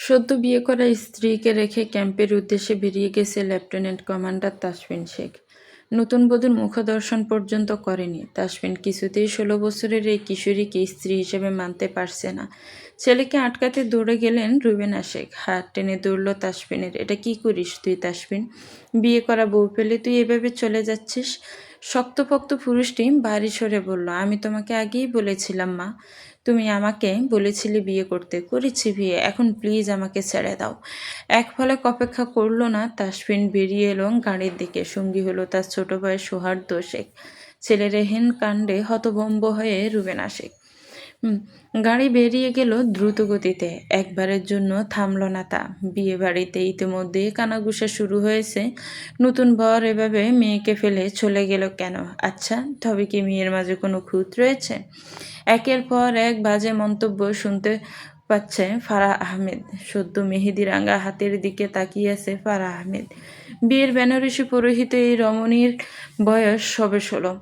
সদ্য বিয়ে করা স্ত্রীকে রেখে ক্যাম্পের উদ্দেশ্যে বেরিয়ে গেছে লেফটেন্যান্ট কমান্ডার তাসফিন শেখ। নতুন বধূর মুখদর্শন পর্যন্ত করেনি। তাসফিন কিছুতেই 16 বছরের এই কিশোরীকে স্ত্রী হিসেবে মানতে পারছে না। ছেলেকে আটকাতে দৌড়ে গেলেন রুবেনা শেখ। হাত টেনে দৌড়ল তাসফিনের। এটা কি করিস তুই তাসফিন? বিয়ে করা বউ পেলে তুই এভাবে চলে যাচ্ছিস? শক্তপোক্ত পুরুষটি বাড়ি সরে বলল, আমি তোমাকে আগেই বলেছিলাম মা, তুমি আমাকে বলেছিলে বিয়ে করতে, করেছি বিয়ে, এখন প্লিজ আমাকে ছেড়ে দাও। এক ফলক অপেক্ষা করলো না, তাসফিন বেরিয়ে এলো গাড়ির দিকে। সঙ্গী হলো তার ছোট ভাই সৌহার্দ্য শেখ। ছেলের এহেন কাণ্ডে হতভম্ব হয়ে রুবেনা শেখ। গাড়ি বেরিয়ে গেল দ্রুত গতিতে। একবারের জন্য থামল না তা। বিয়ে বাড়িতে ইতিমধ্যে কানাঘুষা শুরু হয়েছে। নতুন বর এভাবে মেয়েকে ফেলে চলে গেল কেন? আচ্ছা, তবে কি মেয়ের মাঝে কোনো খুঁত রয়েছে? একের পর এক বাজে মন্তব্য শুনতে পাচ্ছে ফারাহ আহমেদ। সদ্য মেহেদি রাঙা হাতের দিকে তাকিয়ে আছে ফারাহ আহমেদ। বিয়ের বেনারসি পুরোহিত এই রমণীর বয়স সবে 16।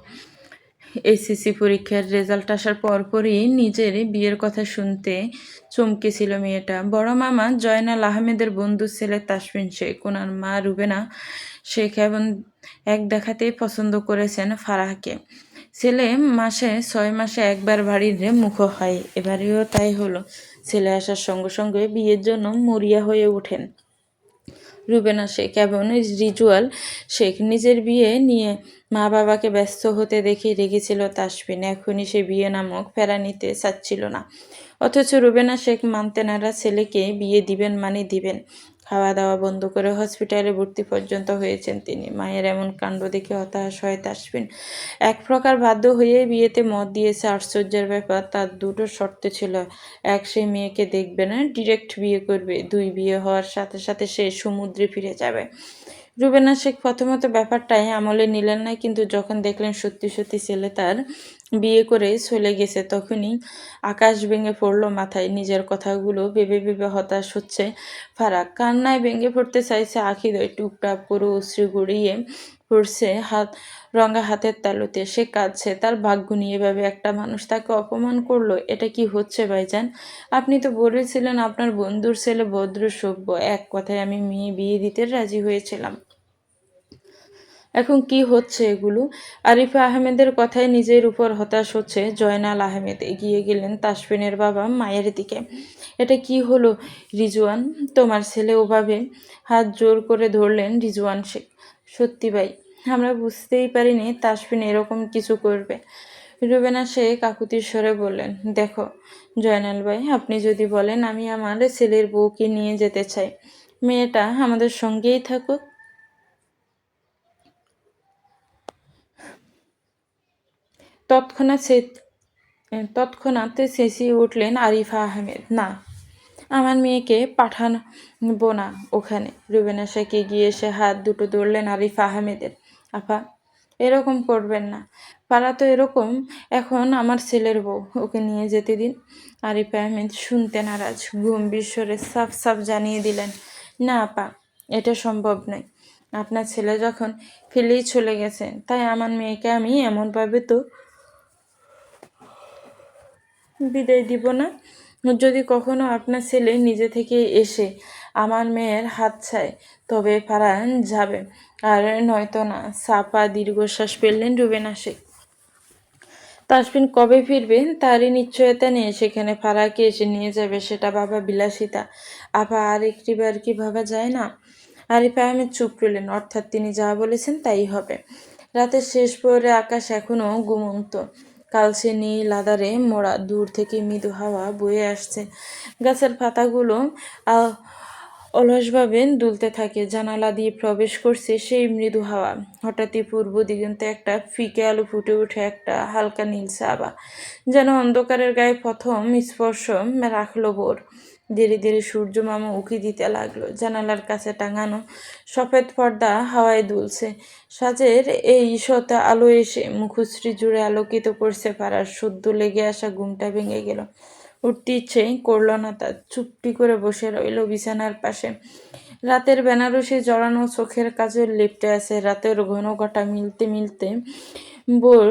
এসএসসি পরীক্ষার রেজাল্ট আসার পরপরই নিজের বিয়ের কথা শুনতে চমকেছিল মেয়েটা। বড় মামা জয়নাল আহমেদের বন্ধুর ছেলে তাসফিন শেখ, ওনার মা রুবেনা শেখ এবং এক দেখাতেই পছন্দ করেছেন ফারাহকে। ছেলে মাসে 6 মাসে একবার বাড়ির মুখ হয়, এবারেও তাই হলো। ছেলে আসার সঙ্গে সঙ্গে বিয়ের জন্য মরিয়া হয়ে ওঠেন রুবেনা শেখ এবং রিজওয়াল শেখ। নিজের বিয়ে নিয়ে মা বাবাকে ব্যস্ত হতে দেখে রেগেছিল তাসফিন। এখনই সে বিয়ে নামক ফেরা নিতে চাচ্ছিল না। অথচ রুবেনা শেখ মানতে নারাজ। ছেলেকে বিয়ে দিবেন মানে দিবেন। খাওয়া দাওয়া বন্ধ করে হসপিটালে ভর্তি পর্যন্ত হয়েছেন তিনি। মায়ের এমন কাণ্ড দেখে হতাশ হয় তাসফিন। এক প্রকার বাধ্য হয়ে বিয়েতে মত দিয়েছে। আশ্চর্যের ব্যাপার, তার দুটো শর্ত ছিল। এক, সে মেয়েকে দেখবে না, ডিরেক্ট বিয়ে করবে। 2, বিয়ে হওয়ার সাথে সাথে সে সমুদ্রে ফিরে যাবে। রুবেনা শেখ প্রথমত ব্যাপারটাই আমলে নিলেন না, কিন্তু যখন দেখলেন সত্যি সত্যি ছেলে তার বিয়ে করে চলে গেছে, তখনই আকাশ ভেঙে পড়ল মাথায়। নিজের কথাগুলো ভেবে ভেবে হতাশ হচ্ছে ফারাক। কান্নায় ভেঙে পড়তে চাইছে আখিদয়। টুপটাপ করে অশ্রু গড়িয়ে পড়ছে রঙা হাতের তালুতে। সে কাঁদছে। তার ভাগ্য নিয়ে এভাবে একটা মানুষ তাকে অপমান করলো। এটা কি হচ্ছে ভাইজান? আপনি তো বলেছিলেন আপনার বন্ধুর ছেলে ভদ্র সভ্য। এক কথায় আমি মেয়ে বিয়ে দিতে রাজি হয়েছিলাম। এখন কি হচ্ছে এগুলো? আরিফা আহমেদের কথায় নিজের উপর হতাশ হচ্ছে জয়নাল আহমেদ। এগিয়ে গেলেন তাসফিনের বাবা মায়ের দিকে। এটা কি হলো রিজওয়ান? তোমার ছেলে ওভাবে? হাত জোর করে ধরলেন রিজওয়ান শেখ। সত্যি ভাই, আমরা বুঝতেই পারিনি তাসফিন এরকম কিছু করবে। রুবেনা শেখ কাকুতির স্বরে বললেন, দেখো জয়নাল ভাই, আপনি যদি বলেন আমি আমার ছেলের বউকে নিয়ে যেতে চাই, মেয়েটা আমাদের সঙ্গেই থাকুক। তৎক্ষণাৎ চেঁচিয়ে উঠলেন আরিফা আহমেদ, না, আমার মেয়েকে পাঠাবো না ওখানে। রুবেনা শেখ এগিয়ে এসে হাত দুটো ধরলেন আরিফা আহমেদের। আপা, এরকম করবেন না। পাড়া তো এরকম। এখন আমার ছেলের বউ, ওকে নিয়ে যেতে দিন। আরিফা আহমেদ শুনতে নারাজ। গম্ভীর স্বরে সাফ সাফ জানিয়ে দিলেন, না আপা, এটা সম্ভব নয়। আপনার ছেলে যখন ফেলেই চলে গেছেন, তাই আমার মেয়েকে আমি এমনভাবে তো বিদায় দিব না। যদি কখনো আপনার ছেলে নিজে থেকে এসে আমার মেয়ের হাত ছায়, তবে ফারান যাবে, আর নয়তো না। সাপা দীর্ঘশ্বাস ফেললেন রুবেনা শেখ। তাসফিন কবে ফিরবে তারই নিশ্চয়তা নেই। সেখানে ফারাকে এসে নিয়ে যাবে, সেটা বাবা বিলাসিতা। আপা, আর একটিবার কি ভাবা যায় না? আরিফা আহমেদ চুপ রইলেন। অর্থাৎ তিনি যা বলেছেন তাই হবে। রাতের শেষ প্রহরে আকাশ এখনো ঘুমন্ত। কালচে নীল আধারে মোড়া। দূর থেকে মৃদু হাওয়া বয়ে আসছে। গাছের পাতাগুলো অলসভাবে দুলতে থাকে। জানালা দিয়ে প্রবেশ করছে সেই মৃদু হাওয়া। হঠাৎই পূর্ব দিগন্তে একটা ফিকে আলো ফুটে ওঠে, একটা হালকা নীলচে আভা, যেন অন্ধকারের গায়ে প্রথম স্পর্শ রাখলো ভোর। ধীরে ধীরে সূর্য মামা উঁকি দিতে লাগলো। জানালার কাছে টাঙানো সফেদ পর্দা হাওয়ায় দুলছে। সাজের এই ঈষৎ আলো এসে মুখশ্রী জুড়ে আলোকিত করছে পাড়ার। সদ্য লেগে আসা ঘুমটা ভেঙে গেল। উঠতে ইচ্ছে করল না তার। চুপটি করে বসে রইল বিছানার পাশে। রাতের বেনারসি জড়ানো চোখের কাজল লেপটে আছে। রাতের ঘন ঘটা মিলতে মিলতে ভোর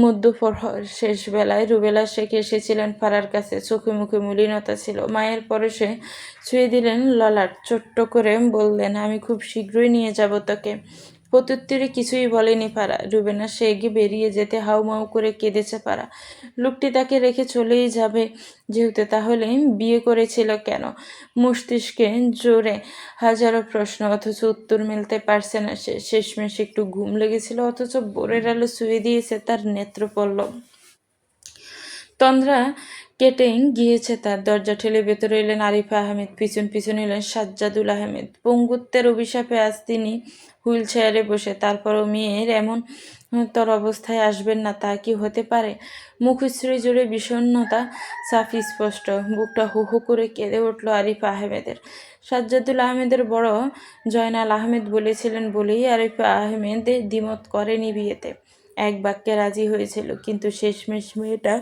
মধ্যপ্রহর শেষ বেলায় রুবেলা শেখ এসেছিলেন ফারার কাছে। চোখে মুখে মলিনতা ছিল। মায়ের পরশে ছুঁয়ে দিলেন ললাট। ছোট্ট করে বললেন, আমি খুব শীঘ্রই নিয়ে যাব তোকে। প্রত্যুত্তরে কিছুই বলেনি ফারা। রুবেনা শেখ বেরিয়ে যেতে হাউমাউ করে কেঁদেছে ফারা। লোকটি তাকে রেখে চলেই যাবে যেহেতু, তাহলে বিয়ে করেছিল কেন? মস্তিষ্কে জোরে হাজারো প্রশ্ন, অথচ উত্তর মিলতে পারছে না সে। শেষমেশ একটু ঘুম লেগেছিল, অথচ ভোরের আলো ছুঁয়ে দিয়েছে তার নেত্রপল্লব। তন্দ্রা কেটে গিয়েছে তার। দরজা ঠেলে ভেতরে এলেন আরিফা আহমেদ, পিছন পিছন এলেন সাজ্জাদুল আহমেদ। পঙ্গুত্বের অভিশাপে আজ তিনি হুইল চেয়ারে বসে। তারপরও মেয়ের এমন তোর অবস্থায় আসবেন না, তা কি হতে পারে? মুখশ্রী জুড়ে বিষণ্ণতা সাফি স্পষ্ট। বুকটা হু হু করে কেঁদে উঠল আরিফা আহমেদের। সাজ্জাদুল আহমেদের বড় জয়নাল আহমেদ বলেছিলেন বলেই আরিফা আহমেদ দ্বিমত করেনি বিয়েতে। এক বাক্যে রাজি হয়েছিল, কিন্তু শেষমেশ মেয়েটা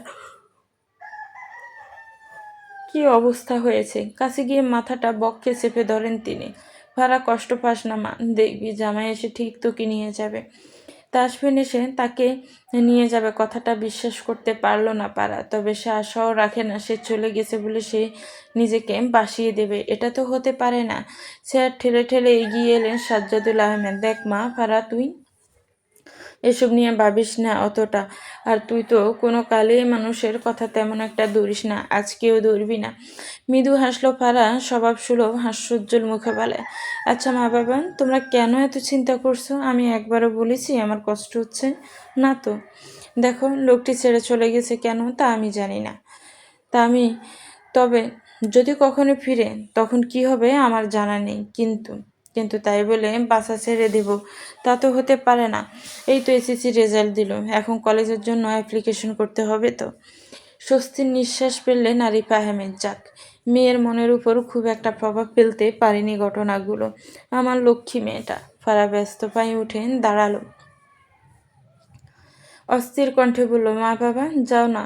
কি অবস্থা হয়েছে! কাছে গিয়ে মাথাটা বক্ষে চেপে ধরেন তিনি। ফারা, কষ্ট পাস না মা, দেখবি জামাই এসে ঠিক তোকে নিয়ে যাবে। তাসফিন এসে তাকে নিয়ে যাবে, কথাটা বিশ্বাস করতে পারল না পারা। তবে সে আশাও রাখে না সে চলে গেছে বলে সে নিজেকে বাসিয়ে দেবে। এটা তো হতে পারে না। সে আর ঠেলে ঠেলে এগিয়ে এলেন সাজ্জাদুল আহমেদ। দেখ মা, ফারা, তুই এসব নিয়ে ভাবিস না অতটা। আর তুই তো কোনো কালেই মানুষের কথা তেমন একটা ধরিস না, আজকেও ধরবি না। মৃদু হাসলো ফারা স্বভাব সুলভ হাস্যোজ্জ্বল মুখে বলে, আচ্ছা মা বাবা, তোমরা কেন এত চিন্তা করছো? আমি একবারও বলেছি আমার কষ্ট হচ্ছে? না তো। দেখো, লোকটি ছেড়ে চলে গেছে কেন তা আমি জানি না। তবে যদি কখনো ফিরে, তখন কি হবে আমার জানা নেই। কিন্তু কিন্তু তাই বলে বাসা ছেড়ে দেব তা তো হতে পারে না। এই তো এসএসসি রেজাল্ট দিল, এখন কলেজের জন্য অ্যাপ্লিকেশন করতে হবে তো। স্বস্তির নিঃশ্বাস ফেললেন আরিফা আহমেদ। যাক, মেয়ের মনের উপর খুব একটা প্রভাব ফেলতে পারেনি ঘটনাগুলো। আমার লক্ষ্মী মেয়েটা। ফারা ব্যস্ত পায়ে উঠে দাঁড়ালো। অস্থির কণ্ঠে বলল, মা বাবা, যাও না,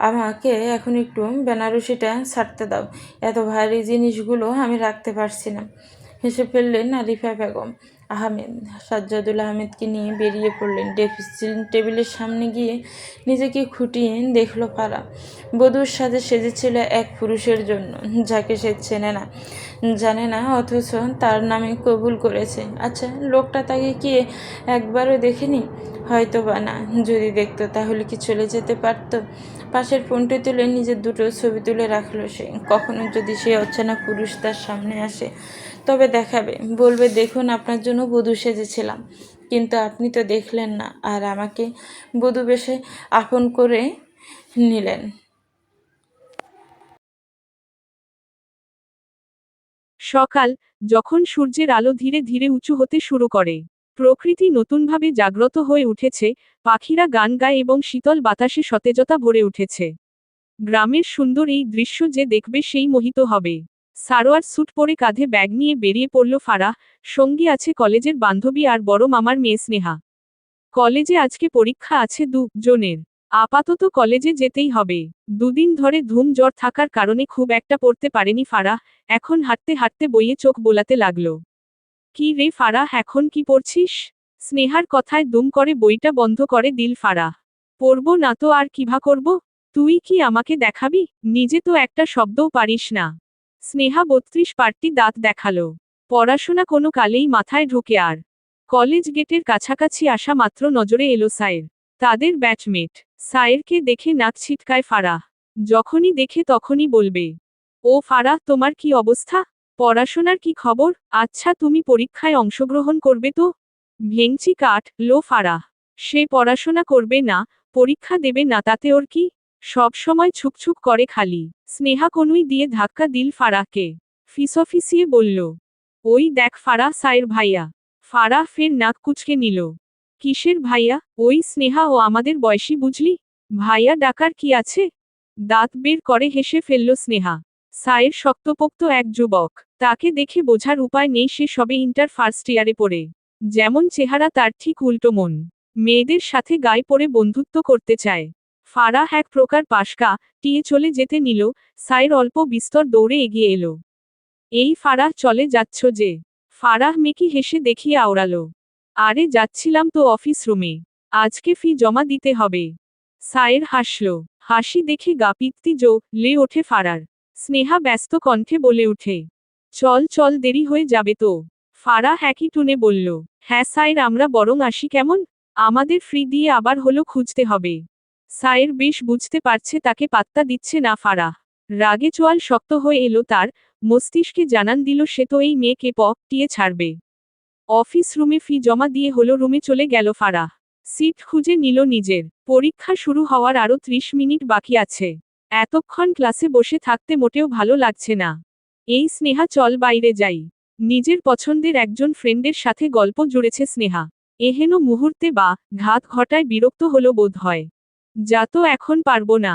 আমাকে এখন একটু বেনারসিটা ছাড়তে দাও। এত ভারী জিনিসগুলো আমি রাখতে পারছি না। হেসে ফেললেন আরিফা বেগম। আহমেদ সাজ্জাদুল আহমেদকে নিয়ে বেরিয়ে পড়লেন। ড্রেসিং টেবিলের সামনে গিয়ে নিজেকে খুঁটিয়ে দেখল ফারা। বধূর সাথে সেজেছিল এক পুরুষের জন্য, যাকে সে চেনে না, জানে না, অথচ তার নামে কবুল করেছে। আচ্ছা, লোকটা তাকে কি একবারও দেখেনি? হয়তো বা না। যদি দেখতো তাহলে কি চলে যেতে পারতো? পাশের ফোনটি তুলে নিজের দুটো ছবি তুলে রাখলো সে। কখনো যদি সে অচেনা পুরুষ তার সামনে আসে, তবে দেখাবে, বলবে, দেখুন আপনার জন্য বধূ সেজেছিলাম, কিন্তু আপনি তো দেখলেন না, আর আমাকে বধূ বেশে আপন করে নিলেন। সকাল, যখন সূর্যের আলো ধীরে ধীরে উঁচু হতে শুরু করে, প্রকৃতি নতুনভাবে জাগ্রত হয়ে উঠেছে, পাখিরা গান গায় এবং শীতল বাতাসে সতেজতা ভরে উঠেছে। গ্রামের সুন্দর এই দৃশ্য যে দেখবে সেই মোহিত হবে। সারোয়ার স্যুট পরে কাঁধে ব্যাগ নিয়ে বেরিয়ে পড়ল ফারাহ, সঙ্গী আছে কলেজের বান্ধবী আর বড় মামার মেয়ে স্নেহা। কলেজে আজকে পরীক্ষা আছে দুজনের। আপাতত কলেজে যেতেই হবে। দুদিন ধরে ধুম জ্বর থাকার কারণে খুব একটা পড়তে পারেনি ফারাহ, এখন হাঁটতে হাঁটতে বইয়ে চোখ বোলাতে লাগলো। কি রে ফারাহ, এখন কি পড়ছিস? স্নেহার কথায় দুম করে বইটা বন্ধ করে দিল ফারাহ। পড়ব না তো আর কিভা করব? তুই কি আমাকে দেখাবি? নিজে তো একটা শব্দও পারিস না। স্নেহা ৩২ পার্টি দাঁত দেখালো। পড়াশোনা কোনো কালেই মাথায় ঢুকে আর। কলেজ গেটের কাছাকাছি আসা মাত্র নজরে এলো সায়ের। তাদের ব্যাচমেট। সায়েরকে দেখে নাক ছিটকায় ফারাহ। যখনই দেখে তখনই বলবে, ও ফারাহ, তোমার কি অবস্থা? পড়াশোনার কি খবর? আচ্ছা, তুমি পরীক্ষায় অংশগ্রহণ করবে তো? ভেংচি কাট লো ফারাহ। সে পড়াশোনা করবে না, পরীক্ষা দেবে না, তাতে ওর কি? সব সময় ছুকছুক করে খালি। স্নেহা কনুই দিয়ে ধাক্কা দিল ফারাহকে। ফিসফিসিয়ে বলল, ওই দেখ ফারাহ, সায়ের ভাইয়া। ফারাহ ফের নাক কুচকে নিল। কিসের ভাইয়া? ওই স্নেহা, ও আমাদের বয়সী বুঝলি। ভাইয়া ডাকার কি আছে? দাঁত বের করে হেসে ফেলল স্নেহা। সায়ের শক্তপোক্ত এক যুবক। তাকে দেখে বোঝার উপায় নেই সে সবে ইন্টার ফার্স্ট ইয়ারে পড়ে। যেমন চেহারা তার ঠিক উল্টো মন। মেয়েদের সাথে গায়ে পড়ে বন্ধুত্ব করতে চায়। ফারাহ এক প্রকার পাশকা টিয়ে চলে যেতে নিল। সায়ের অল্প বিস্তর দৌড়ে এগিয়ে এলো। এই ফারাহ, চলে যাচ্ছ যে? ফারাহ মেকি হেসে দেখিয়ে আওড়ালো। আরে যাচ্ছিলাম তো অফিস রুমে। আজকে ফি জমা দিতে হবে। সায়ের হাসল। হাসি দেখে গা পিত্তি জ্বলে ওঠে ফারার। স্নেহা ব্যস্ত কণ্ঠে বলে উঠে, চল চল, দেরি হয়ে যাবে তো। ফারাহ একই টুনে বলল, হ্যাঁ সায়ের, আমরা বরং আসি কেমন? আমাদের ফ্রি দিয়ে আবার হলো খুঁজতে হবে। সায়ের বেশ বুঝতে পারছে তাকে পাত্তা দিচ্ছে না ফারাহ। রাগে চোয়াল শক্ত হয়ে এলো তার, মস্তিষ্কে জানান দিল সে তো এই মেয়েকে পটিয়ে ছাড়বে। অফিস রুমে ফি জমা দিয়ে হলো রুমে চলে গেল ফারাহ। সিট খুঁজে নিল নিজের। পরীক্ষা শুরু হওয়ার আরও 30 মিনিট বাকি আছে। এতক্ষণ ক্লাসে বসে থাকতে মোটেও ভালো লাগছে না। এই স্নেহা, চল বাইরে যাই। নিজের পছন্দের একজন ফ্রেন্ডের সাথে গল্প জুড়েছে স্নেহা। এহেন মুহূর্তে বা ঘাত ঘটায় বিরক্ত হলো বোধ হয়। যা তো, এখন পারবো না।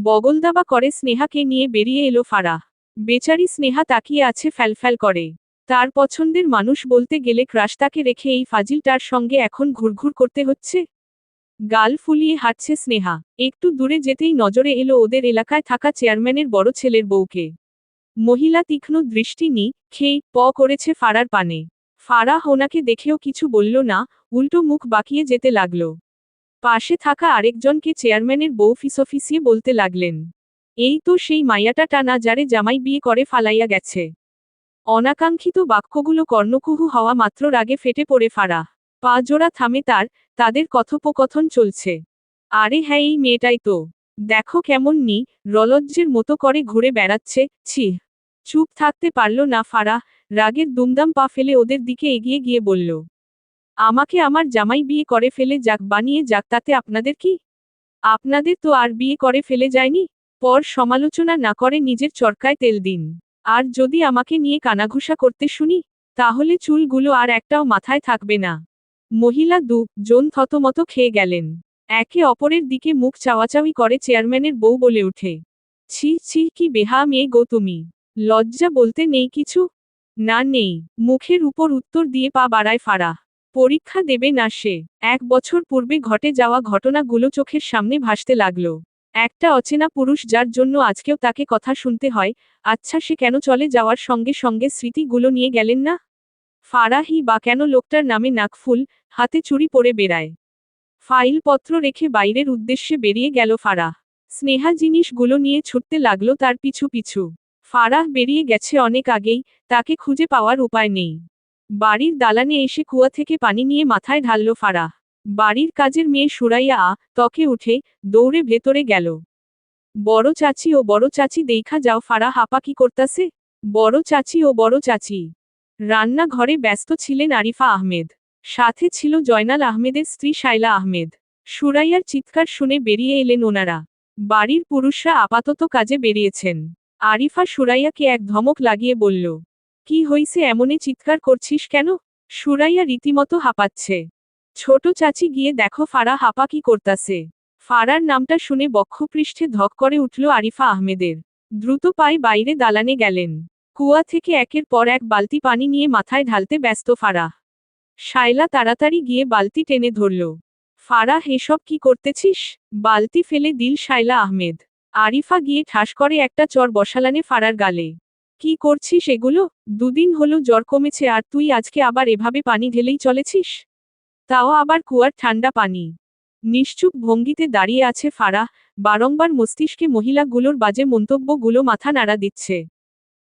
বগলদাবা করে স্নেহাকে নিয়ে বেরিয়ে এলো ফারাহ। বেচারি স্নেহা তাকিয়ে আছে ফ্যালফ্যাল করে। তার পছন্দের মানুষ বলতে গেলে ক্রাশ, তাকে রেখে এই ফাজিলটার সঙ্গে এখন ঘুরঘুর করতে হচ্ছে। গাল ফুলিয়ে হাঁটছে স্নেহা। একটু দূরে যেতেই নজরে এলো ওদের এলাকায় থাকা চেয়ারম্যানের বড় ছেলের বউকে। মহিলা তীক্ষ্ণ দৃষ্টি খেয়ে করেছে ফারার পানে। ফারাহ ওনাকে দেখেও কিছু বলল না, উল্টো মুখ বাঁকিয়ে যেতে লাগল। পাশে থাকা আরেকজনকে চেয়ারম্যানের বউ ফিসফিসিয়ে বলতে লাগলেন, এই তো সেই মাইয়াটা না, যারে জামাই বিয়ে করে ফালাইয়া গেছে। অনাকাঙ্ক্ষিত বাক্যগুলো কর্ণকুহু হওয়া মাত্র রাগে ফেটে পড়ে ফারাহ। পা জোড়া থামে তার। তাদের কথোপকথন চলছে। আরে হ্যাঁ, এই মেয়েটাই তো। দেখো কেমন রলজ্জের মতো করে ঘুরে বেড়াচ্ছে। ছি। চুপ থাকতে পারল না ফারাহ। রাগের দুমদাম পা ফেলে ওদের দিকে এগিয়ে গিয়ে বলল, আমাকে আমার জামাই বিয়ে করে ফেলে যাক, বানিয়ে যাক, তাতে আপনাদের কি? আপনাদের তো আর বিয়ে করে ফেলে যায়নি। পর সমালোচনা না করে নিজের চরকায় তেল দিন। আর যদি আমাকে নিয়ে কানাঘুষা করতে শুনি, তাহলে চুলগুলো আর একটাও মাথায় থাকবে না। মহিলা জন থতমত খেয়ে গেলেন। একে অপরের দিকে মুখ চাওয়াচাওয়ি করে চেয়ারম্যানের বউ বলে উঠে, ছি ছি, কি বেহা মেয়ে গো তুমি। লজ্জা বলতে নেই কিছু? না নেই। মুখের উপর উত্তর দিয়ে পা বাড়ায় ফারাহ। পরীক্ষা দেবে না সে। 1 বছর পূর্বে ঘটে যাওয়া ঘটনাগুলো চোখের সামনে ভাসতে লাগল। একটা অচেনা পুরুষ যার জন্য আজকেও তাকে কথা শুনতে হয়। আচ্ছা, সে কেন চলে যাওয়ার সঙ্গে সঙ্গে স্মৃতিগুলো নিয়ে গেলেন না? ফারাহই বা কেন লোকটার নামে নাকফুল, হাতে চুড়ি পরে বেড়ায়? ফাইলপত্র রেখে বাইরের উদ্দেশ্যে বেরিয়ে গেল ফারাহ। স্নেহা জিনিসগুলো নিয়ে ছুটতে লাগলো তার পিছু পিছু। ফারাহ বেরিয়ে গেছে অনেক আগেই, তাকে খুঁজে পাওয়ার উপায় নেই। বাড়ির দালানে এসে কুয়া থেকে পানি নিয়ে মাথায় ঢালল ফারাহ। বাড়ির কাজের মেয়ে সুরাইয়া তকে উঠে দৌড়ে ভেতরে গেল। বড় চাচি ও বড় চাচি, দেখা যাও ফারাহ আপা কি করতাছে। বড় চাচি ও বড় চাচি। রান্নাঘরে ব্যস্ত ছিলেন আরিফা আহমেদ। সাথে ছিল জয়নাল আহমেদের স্ত্রী শায়লা আহমেদ। সুরাইয়ার চিৎকার শুনে বেরিয়ে এলেন ওনারা। বাড়ির পুরুষরা আপাতত কাজে বেরিয়েছেন। আরিফা সুরাইয়াকে এক ধমক লাগিয়ে বলল, কি হইছে, এমনে চিৎকার করছিস কেন? সুরাইয়া রীতিমতো হাঁপাচ্ছে। ছোট চাচি, গিয়ে দেখো ফারাহ আপা কি করতাছে। ফারার নামটা শুনে বক্ষপৃষ্ঠে ধক করে উঠল আরিফা আহমেদের। দ্রুত পায়ে বাইরে দালানে গেলেন। কুয়া থেকে একের পর এক বালতি পানি নিয়ে মাথায় ঢালতে ব্যস্ত ফারাহ। শায়লা তাড়াতাড়ি গিয়ে বালতি টেনে ধরল। ফারাহ, এসব কি করতেছিস? বালতি ফেলে দিল শায়লা আহমেদ। আরিফা গিয়ে ঠাস করে একটা চর বসালানে ফারার গালে। কি করছিস এগুলো? দুদিন হলো জ্বর কমেছে আর তুই আজকে আবার এভাবে পানি ঢেলেই চলেছিস? তাও আবার কুয়ার ঠান্ডা পানি। নিশ্চুপ ভঙ্গিতে দাঁড়িয়ে আছে ফারাহ, বারংবার মস্তিষ্কে মহিলাগুলোর বাজে মন্তব্যগুলো মাথা নাড়া দিচ্ছে।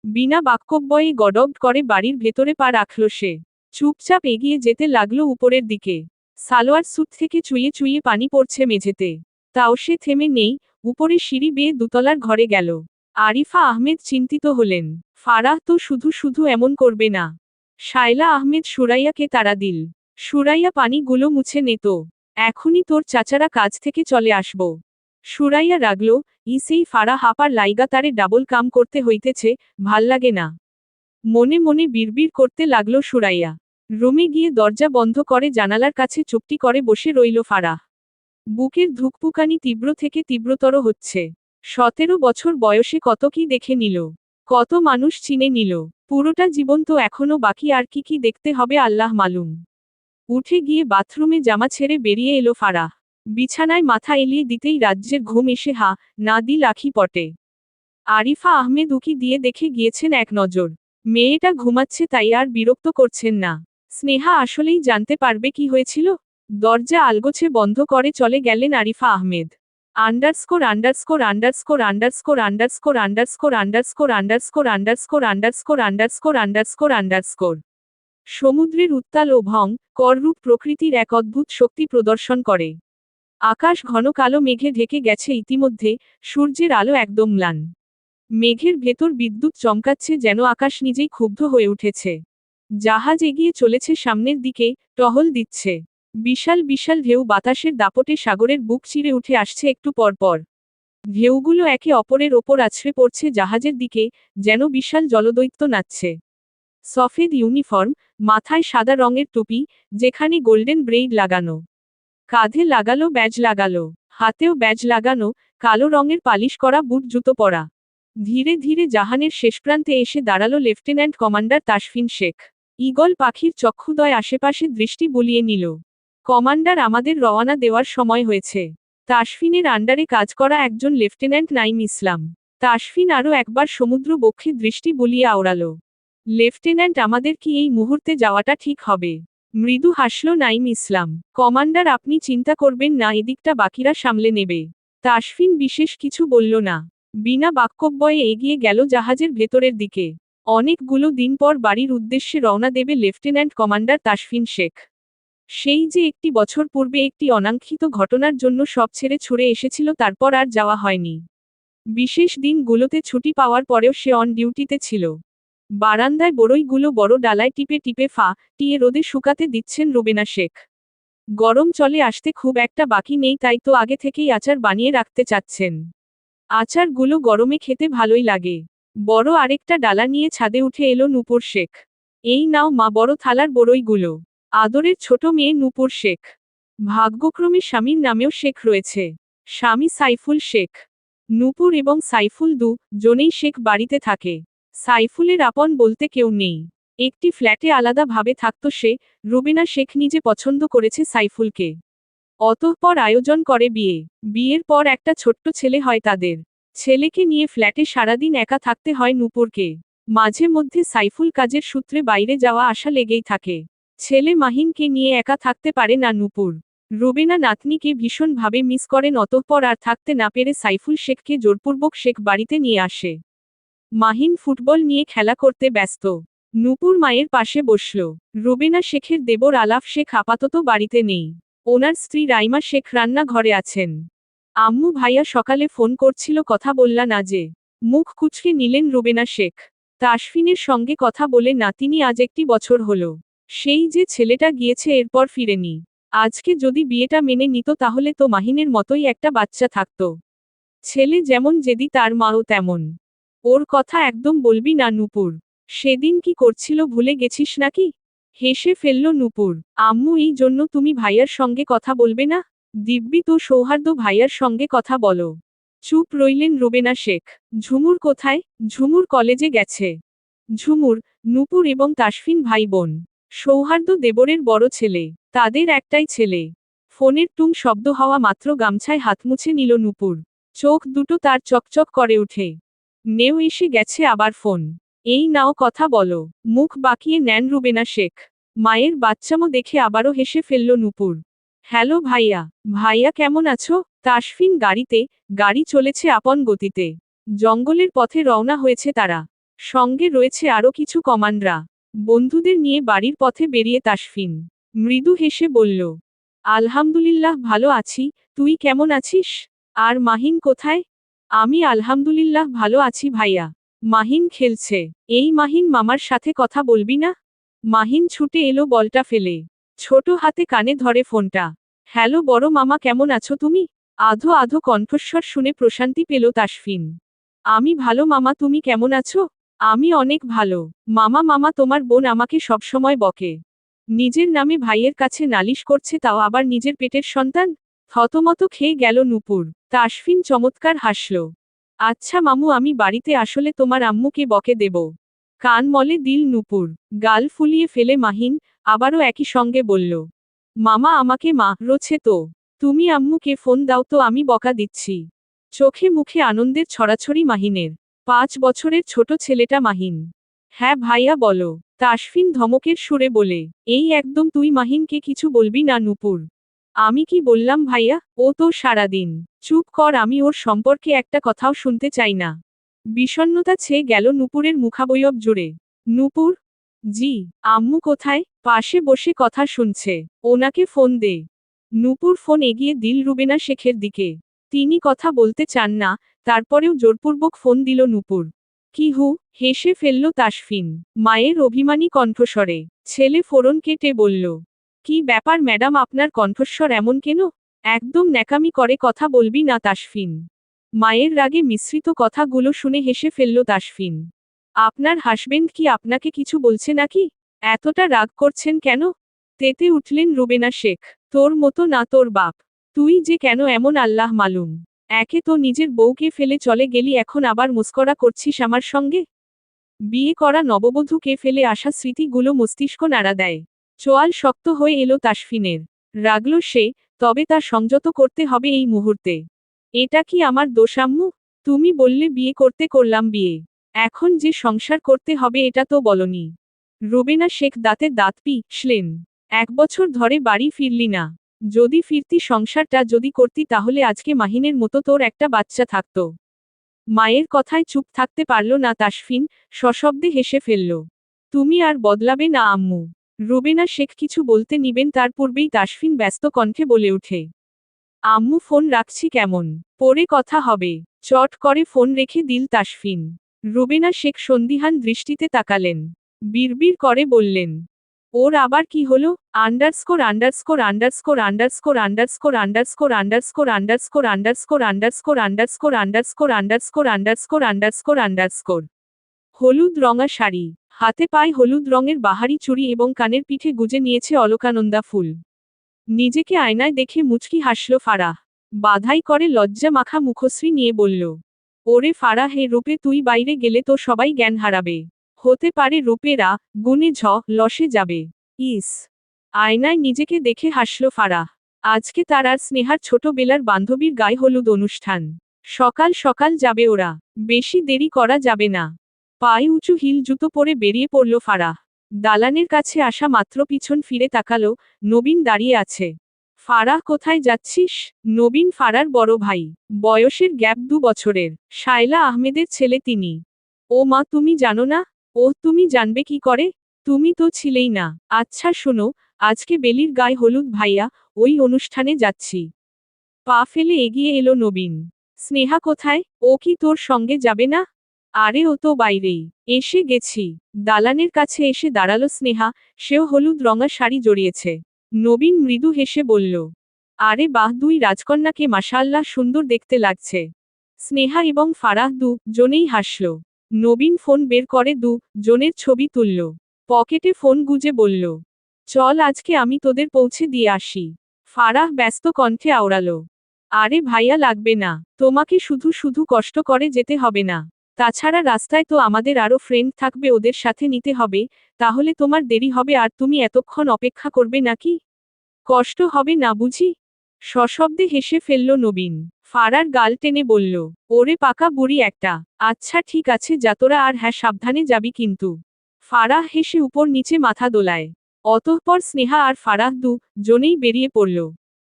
বিনা বাক্যব্যয়ে গডগড করে বাড়ির ভেতরে পা রাখল সে। চুপচাপ এগিয়ে যেতে লাগলো উপরের দিকে। সালোয়ার স্যুট থেকে চুইয়ে চুইয়ে পানি পড়ছে মেঝেতে। তাও সে থেমে নেই, উপরে সিঁড়ি বেয়ে দুতলার ঘরে গেল। আরিফা আহমেদ চিন্তিত হলেন, ফারাহ তো শুধু শুধু এমন করবে না। শায়লা আহমেদ সুরাইয়াকে তাড়া দিল, সুরাইয়া পানিগুলো মুছে নিত। এখনই তোর চাচারা কাজ থেকে চলে আসব। সুরাইয়া রাগল, সেই ফারাহ আপার লাইগা তারে ডাবল কাম করতে হইতেছে, ভাল লাগে না। মনে মনে বিড়বিড় করতে লাগলো সুরাইয়া। রুমে গিয়ে দরজা বন্ধ করে জানালার কাছে চুপটি করে বসে রইল ফারাহ। বুকের ধুকপুকানি তীব্র থেকে তীব্রতর হচ্ছে। 17 বছর বয়সে কত কি দেখে নিল, কত মানুষ চিনে নিল। পুরোটা জীবন তো এখনো বাকি, আর কি কি দেখতে হবে আল্লাহ মালুম। উঠে গিয়ে বাথরুমে জামা ছেড়ে বেরিয়ে এলো ফারাহ। বিছানায় মাথা এলিয়ে দিতেই রাজ্যের ঘুম এসে না দিল আখি পটে। আরিফা আহমেদ উকি দিয়ে দেখে গিয়েছেন এক নজর। মেয়েটা ঘুমাচ্ছে, তাই আর বিরক্ত করছেন না। স্নেহা আসলেই জানতে পারবে কি হয়েছিল। দরজা আলগোছে বন্ধ করে চলে গেলেন Arifa Ahmed. Underscore underscore underscore underscore underscore underscore underscore underscore underscore underscore underscore underscore underscore. সমুদ্রের উত্তাল ও কররূপ প্রকৃতির এক অদ্ভুত শক্তি প্রদর্শন করে। আকাশ ঘন কালো মেঘে ঢেকে গেছে ইতিমধ্যে, সূর্যের আলো একদম ম্লান। মেঘের ভেতর বিদ্যুৎ চমকাচ্ছে যেন আকাশ নিজেই ক্ষুব্ধ হয়ে উঠেছে। জাহাজ এগিয়ে চলেছে সামনের দিকে, টহল দিচ্ছে। বিশাল বিশাল ঢেউ বাতাসের দাপটে সাগরের বুক চিরে উঠে আসছে একটু পর পর। ঢেউগুলো একে অপরের ওপর আছড়ে পড়ছে জাহাজের দিকে, যেন বিশাল জলদৈত্য নাচছে। সফেদ ইউনিফর্ম, মাথায় সাদা রঙের টুপি, যেখানে গোল্ডেন ব্রেইড লাগানো। কাঁধে লাগালো ব্যাজ লাগালো, হাতেও ব্যাজ লাগানো, কালো রঙের পালিশ করা বুট জুতো পরা। ধীরে ধীরে জাহানের শেষপ্রান্তে এসে দাঁড়ালো lieutenant commander Tasfin Sheikh. Eagle পাখির চক্ষুদয় আশেপাশে দৃষ্টি বুলিয়ে নিল। কমান্ডার, আমাদের রওয়ানা দেওয়ার সময় হয়েছে। তাসফিনের আন্ডারে কাজ করা একজন লেফটেন্যান্ট নাইম ইসলাম। তাসফিন আরও একবার সমুদ্র বক্ষে দৃষ্টি বুলিয়ে আওড়ালো। লেফটেন্যান্ট, আমাদের কি এই মুহূর্তে যাওয়াটা ঠিক হবে? মৃদু হাসল নাইম ইসলাম। কমান্ডার, আপনি চিন্তা করবেন না, এদিকটা বাকিরা সামলে নেবে। তাসফিন বিশেষ কিছু বলল না। বিনা বাক্যব্যয়ে এগিয়ে গেল জাহাজের ভেতরের দিকে। অনেকগুলো দিন পর বাড়ির উদ্দেশ্যে রওনা দেবে লেফটেন্যান্ট কমান্ডার তাসফিন শেখ। সেই যে একটি বছর পূর্বে একটি অনাকাঙ্ক্ষিত ঘটনার জন্য সব ছেড়ে ছুড়ে এসেছিল, তারপর আর যাওয়া হয়নি। বিশেষ দিনগুলোতে ছুটি পাওয়ার পরেও সে অন ডিউটিতে ছিল। বারান্দায় বড়ইগুলো বড় ডালায় টিপে টিপে টিয়ে রোদে শুকাতে দিচ্ছেন রুবেনা শেখ। গরম চলে আসতে খুব একটা বাকি নেই, তাই তো আগে থেকেই আচার বানিয়ে রাখতে চাচ্ছেন। আচারগুলো গরমে খেতে ভালোই লাগে। বড় আরেকটা ডালা নিয়ে ছাদে উঠে এলো নূপুর শেখ। এই নাও মা, বড় থালার বড়ইগুলো। আদরের ছোট মেয়ে নূপুর শেখ। ভাগ্যক্রমে স্বামীর নামেও শেখ রয়েছে। স্বামী সাইফুল শেখ। নূপুর এবং সাইফুল জনেই শেখ বাড়িতে থাকে। সাইফুলের আপন বলতে কেউ নেই। একটি ফ্ল্যাটে আলাদাভাবে থাকত সে। রুবেনা শেখ নিজে পছন্দ করেছে সাইফুলকে। অতঃপর আয়োজন করে বিয়ে। বিয়ের পর একটা ছোট্ট ছেলে হয় তাদের। ছেলেকে নিয়ে ফ্ল্যাটে সারাদিন একা থাকতে হয় নূপুরকে। মাঝে মধ্যে সাইফুল কাজের সূত্রে বাইরে যাওয়া আসা লেগেই থাকে। ছেলে মাহিনকে নিয়ে একা থাকতে পারে না নূপুর। রুবেনা নাতনিকে ভীষণভাবে মিস করেন। অতঃপর আর থাকতে না পেরে সাইফুল শেখকে জোরপূর্বক শেখ বাড়িতে নিয়ে আসে। মাহিন ফুটবল নিয়ে খেলা করতে ব্যস্ত। নূপুর মায়ের পাশে বসল। রুবেনা শেখের দেবর আলাফ শেখ আপাতত বাড়িতে নেই। ওনার স্ত্রী রাইমা শেখ রান্না ঘরে আছেন। আম্মু ভাইয়া সকালে ফোন করছিল, কথা বললা না যে? মুখ কুঁচকে নিলেন রুবেনা শেখ। তাসফিনের সঙ্গে কথা বলে নাতিনি আজ একটি বছর হলো। সেই যে ছেলেটা গিয়েছে, এরপর ফিরেনি। আজকে যদি বিয়েটা মেনে নিত তাহলে তো মাহিনের মতোই একটা বাচ্চা থাকত। ছেলে যেমন জেদি, তার মাও তেমন। ওর কথা একদম বলবি না নূপুর। সেদিন কি করছিল ভুলে গেছিস নাকি? হেসে ফেলল নূপুর। আম্মু, এই জন্য তুমি ভাইয়ার সঙ্গে কথা বলবে না? দিব্যি তো সৌহার্দ্য ভাইয়ার সঙ্গে কথা বলো। চুপ রইলেন রুবেনা শেখ। ঝুমুর কোথায়? ঝুমুর কলেজে গেছে। ঝুমুর, নূপুর এবং তাসফিন ভাই বোন। সৌহার্দ্য দেবরের বড় ছেলে। তাদের একটাই ছেলে। ফোনের টুং শব্দ হওয়া মাত্র গামছায় হাত মুছে নিল নূপুর। চোখ দুটো তার চকচক করে উঠে। নেও, এসে গেছে আবার ফোন। এই নাও, কথা বলো। মুখ বাঁকিয়ে নেন রুবেনা শেখ। মায়ের বাচ্চামো দেখে আবারও হেসে ফেলল নূপুর। হ্যালো ভাইয়া। ভাইয়া কেমন আছো? তাসফিন গাড়িতে। গাড়ি চলেছে আপন গতিতে। জঙ্গলের পথে রওনা হয়েছে তারা। সঙ্গে রয়েছে আরও কিছু কমান্ডরা। বন্ধুদের নিয়ে বাড়ির পথে বেরিয়ে তাসফিন মৃদু হেসে বলল, আলহামদুলিল্লাহ ভালো আছি, তুই কেমন আছিস? আর মাহিন কোথায়? আমি আলহামদুলিল্লাহ ভালো আছি ভাইয়া। মাহিন খেলছে। এই মাহিন মামার সাথে কথা বলবি না? মাহিন ছুটে এলো বলটা ফেলে। ছোট হাতে কানে ধরে ফোনটা। হ্যালো বড় মামা, কেমন আছো তুমি? আধো আধো কণ্ঠস্বর শুনে প্রশান্তি পেল তাসফিন। আমি ভালো মামা, তুমি কেমন আছো? আমি অনেক ভালো। মামা মামা, তোমার বোন আমাকে সবসময় বকে। নিজের নামে ভাইয়ের কাছে নালিশ করছে, তাও আবার নিজের পেটের সন্তান। থতমত খেয়ে গেল নূপুর। তাসফিন চমৎকার হাসল। আচ্ছা মামু, আমি বাড়িতে আসলে তোমার আম্মুকে বকে দেব। কান মলে দিল নূপুর। গাল ফুলিয়ে ফেলে মাহিন আবারও একই সঙ্গে বলল, মামা আমাকে রোছে তো। তুমি আম্মুকে ফোন দাও তো, আমি বকা দিচ্ছি। চোখে মুখে আনন্দের ছড়াছড়ি মাহিনের। 5 বছরের ছোট ছেলেটা মাহিন। হ্যাঁ ভাইয়া বলো, তাসফিন ধমকের সুরে বলে। এই একদম, তুই মাহিনকে কিছু বলবি না নূপুর। আমি কি বললাম ভাইয়া? ও তো সারাদিন। চুপ কর, আমি ওর সম্পর্কে একটা কথাও শুনতে চাই না। বিষণ্ণতা ছেয়ে গেল নূপুরের মুখাবয়ব জুড়ে। নূপুর? জি। আম্মু কোথায়? পাশে বসে কথা শুনছে। ওনাকে ফোন দে। নূপুর ফোন এগিয়ে দিল রুবেনা শেখের দিকে। তিনি কথা বলতে চান না, তারপরেও জোরপূর্বক ফোন দিল নূপুর। কি হু? হেসে ফেলল তাসফিন মায়ের অভিমানী কণ্ঠস্বরে। ছেলে ফোরন কেটে বলল, কি ব্যাপার ম্যাডাম, আপনার কণ্ঠস্বর এমন কেন? একদম ন্যাকামি করে কথা বলবি না তাসফিন। মায়ের রাগে মিশ্রিত কথাগুলো শুনে হেসে ফেলল তাসফিন। আপনার হাসবেন্ড কি আপনাকে কিছু বলছে নাকি? এতটা রাগ করছেন কেন? তেতে উঠলেন রুবেনা শেখ। তোর মতো না তোর বাপ। তুই যে কেন এমন আল্লাহ মালুম। একে তো নিজের বউকে ফেলে চলে গেলি, এখন আবার মস্করা করছিস আমার সঙ্গে? বিয়ে করা নববধূকে ফেলে আসা স্মৃতিগুলো মস্তিষ্ক নাড়া দেয়। চোয়াল শক্ত হয়ে এলো তাসফিনের। রাগল সে, তবে তা সংযত করতে হবে এই মুহূর্তে। এটা কি আমার দোষ আম্মু? তুমি বললে বিয়ে করতে, করলাম বিয়ে। এখন যে সংসার করতে হবে এটা তো বলনি। রুবেনা শেখ দাঁতে দাঁত পিষলেন। 1 বছর ধরে বাড়ি ফিরলি না। যদি ফিরতি, সংসারটা যদি করতি, তাহলে আজকে মাহিনের মতো তোর একটা বাচ্চা থাকতো। মায়ের কথায় চুপ থাকতে পারল না তাসফিন, সশব্দে হেসে ফেলল। তুমি আর বদলাবে না আম্মু। রুবেনা শেখ কিছু বলতে নিবেন তার পূর্বেই তাসফিন ব্যস্ত কণ্ঠে বলে ওঠে, আম্মু ফোন রাখছি কেমন? পরে কথা হবে। চট করে ফোন রেখে দিল তাসফিন। রুবেনা শেখ সন্দিহান দৃষ্টিতে তাকালেন। বিড়বিড় করে বললেন, ওর আবার কি হলো? Underscore underscore underscore underscore underscore underscore underscore underscore underscore underscore underscore underscore underscore underscore underscore underscore. হলুদ রঙা শাড়ি, হাতে পায়ে হলুদ রঙের বাহারি চুড়ি এবং কানের পিঠে গুজে নিয়েছে অলকানন্দা ফুল। নিজেকে আয়নায় দেখে মুচকি হাসল ফারাহ। বাধাই করে লজ্জা মাখা মুখশ্রী নিয়ে বলল, ওরে ফারাহ, হে রূপে তুই বাইরে গেলে তো সবাই জ্ঞান হারাবে। হতে পারে রূপেরা গুণে লসে যাবে। ইস। আয়নায় নিজেকে দেখে হাসল ফারাহ। আজকে তার আর স্নেহার ছোটবেলার বান্ধবীর গায়ে হলুদ অনুষ্ঠান। সকাল সকাল যাবে ওরা। বেশি দেরি করা যাবে না। পায়ে উঁচু হিল জুতো পরে বেরিয়ে পড়ল ফারাহ। দালানের কাছে আসা মাত্র পিছন ফিরে তাকালো, নবীন দাঁড়িয়ে আছে। ফারাহ, কোথায় যাচ্ছিস? নবীন ফারার বড় ভাই। বয়সের গ্যাপ 2 বছরের। শায়লা আহমেদের ছেলে তিনি। ও মা, তুমি জানো না? ওহ, তুমি জানবে কি করে? তুমি তো ছিলেই না। আচ্ছা শোনো, আজকে বেলির গায়ে হলুদ ভাইয়া, ওই অনুষ্ঠানে যাচ্ছি। পা ফেলে এগিয়ে এলো নবীন। স্নেহা কোথায়? ও কি তোর সঙ্গে যাবে না? আরে ও তো বাইরেই। এসে গেছি। দালানের কাছে এসে দাঁড়ালো স্নেহা, সেও হলুদ রঙা শাড়ি জড়িয়েছে। নবীন মৃদু হেসে বলল, আরে বাহ, দুই রাজকন্যাকে মাশাআল্লাহ সুন্দর দেখতে লাগছে। স্নেহা এবং ফারাহ জনেই হাসল। নবীন ফোন বের করে জনের ছবি তুলল। পকেটে ফোন গুজে বলল, চল আজকে আমি তোদের পৌঁছে দিয়ে আসি। ফারাহ ব্যস্ত কণ্ঠে আওড়ালো, আরে ভাইয়া, লাগবে না। তোমাকে শুধু শুধু কষ্ট করে যেতে হবে না। তাছাড়া রাস্তায় তো আমাদের আরও ফ্রেন্ড থাকবে, ওদের সাথে নিতে হবে। তাহলে তোমার দেরি হবে আর তুমি এতক্ষণ অপেক্ষা করবে নাকি? কষ্ট হবে না বুঝি? সশব্দে হেসে ফেলল নবীন। ফারার গাল টেনে বলল, ওরে পাকা বুড়ি একটা। আচ্ছা ঠিক আছে, যা তোরা, আর হ্যাঁ, সাবধানে যাবি কিন্তু। ফারাহ হেসে উপর নিচে মাথা দোলায়। অতঃপর স্নেহা আর ফারাহ জনেই বেরিয়ে পড়ল।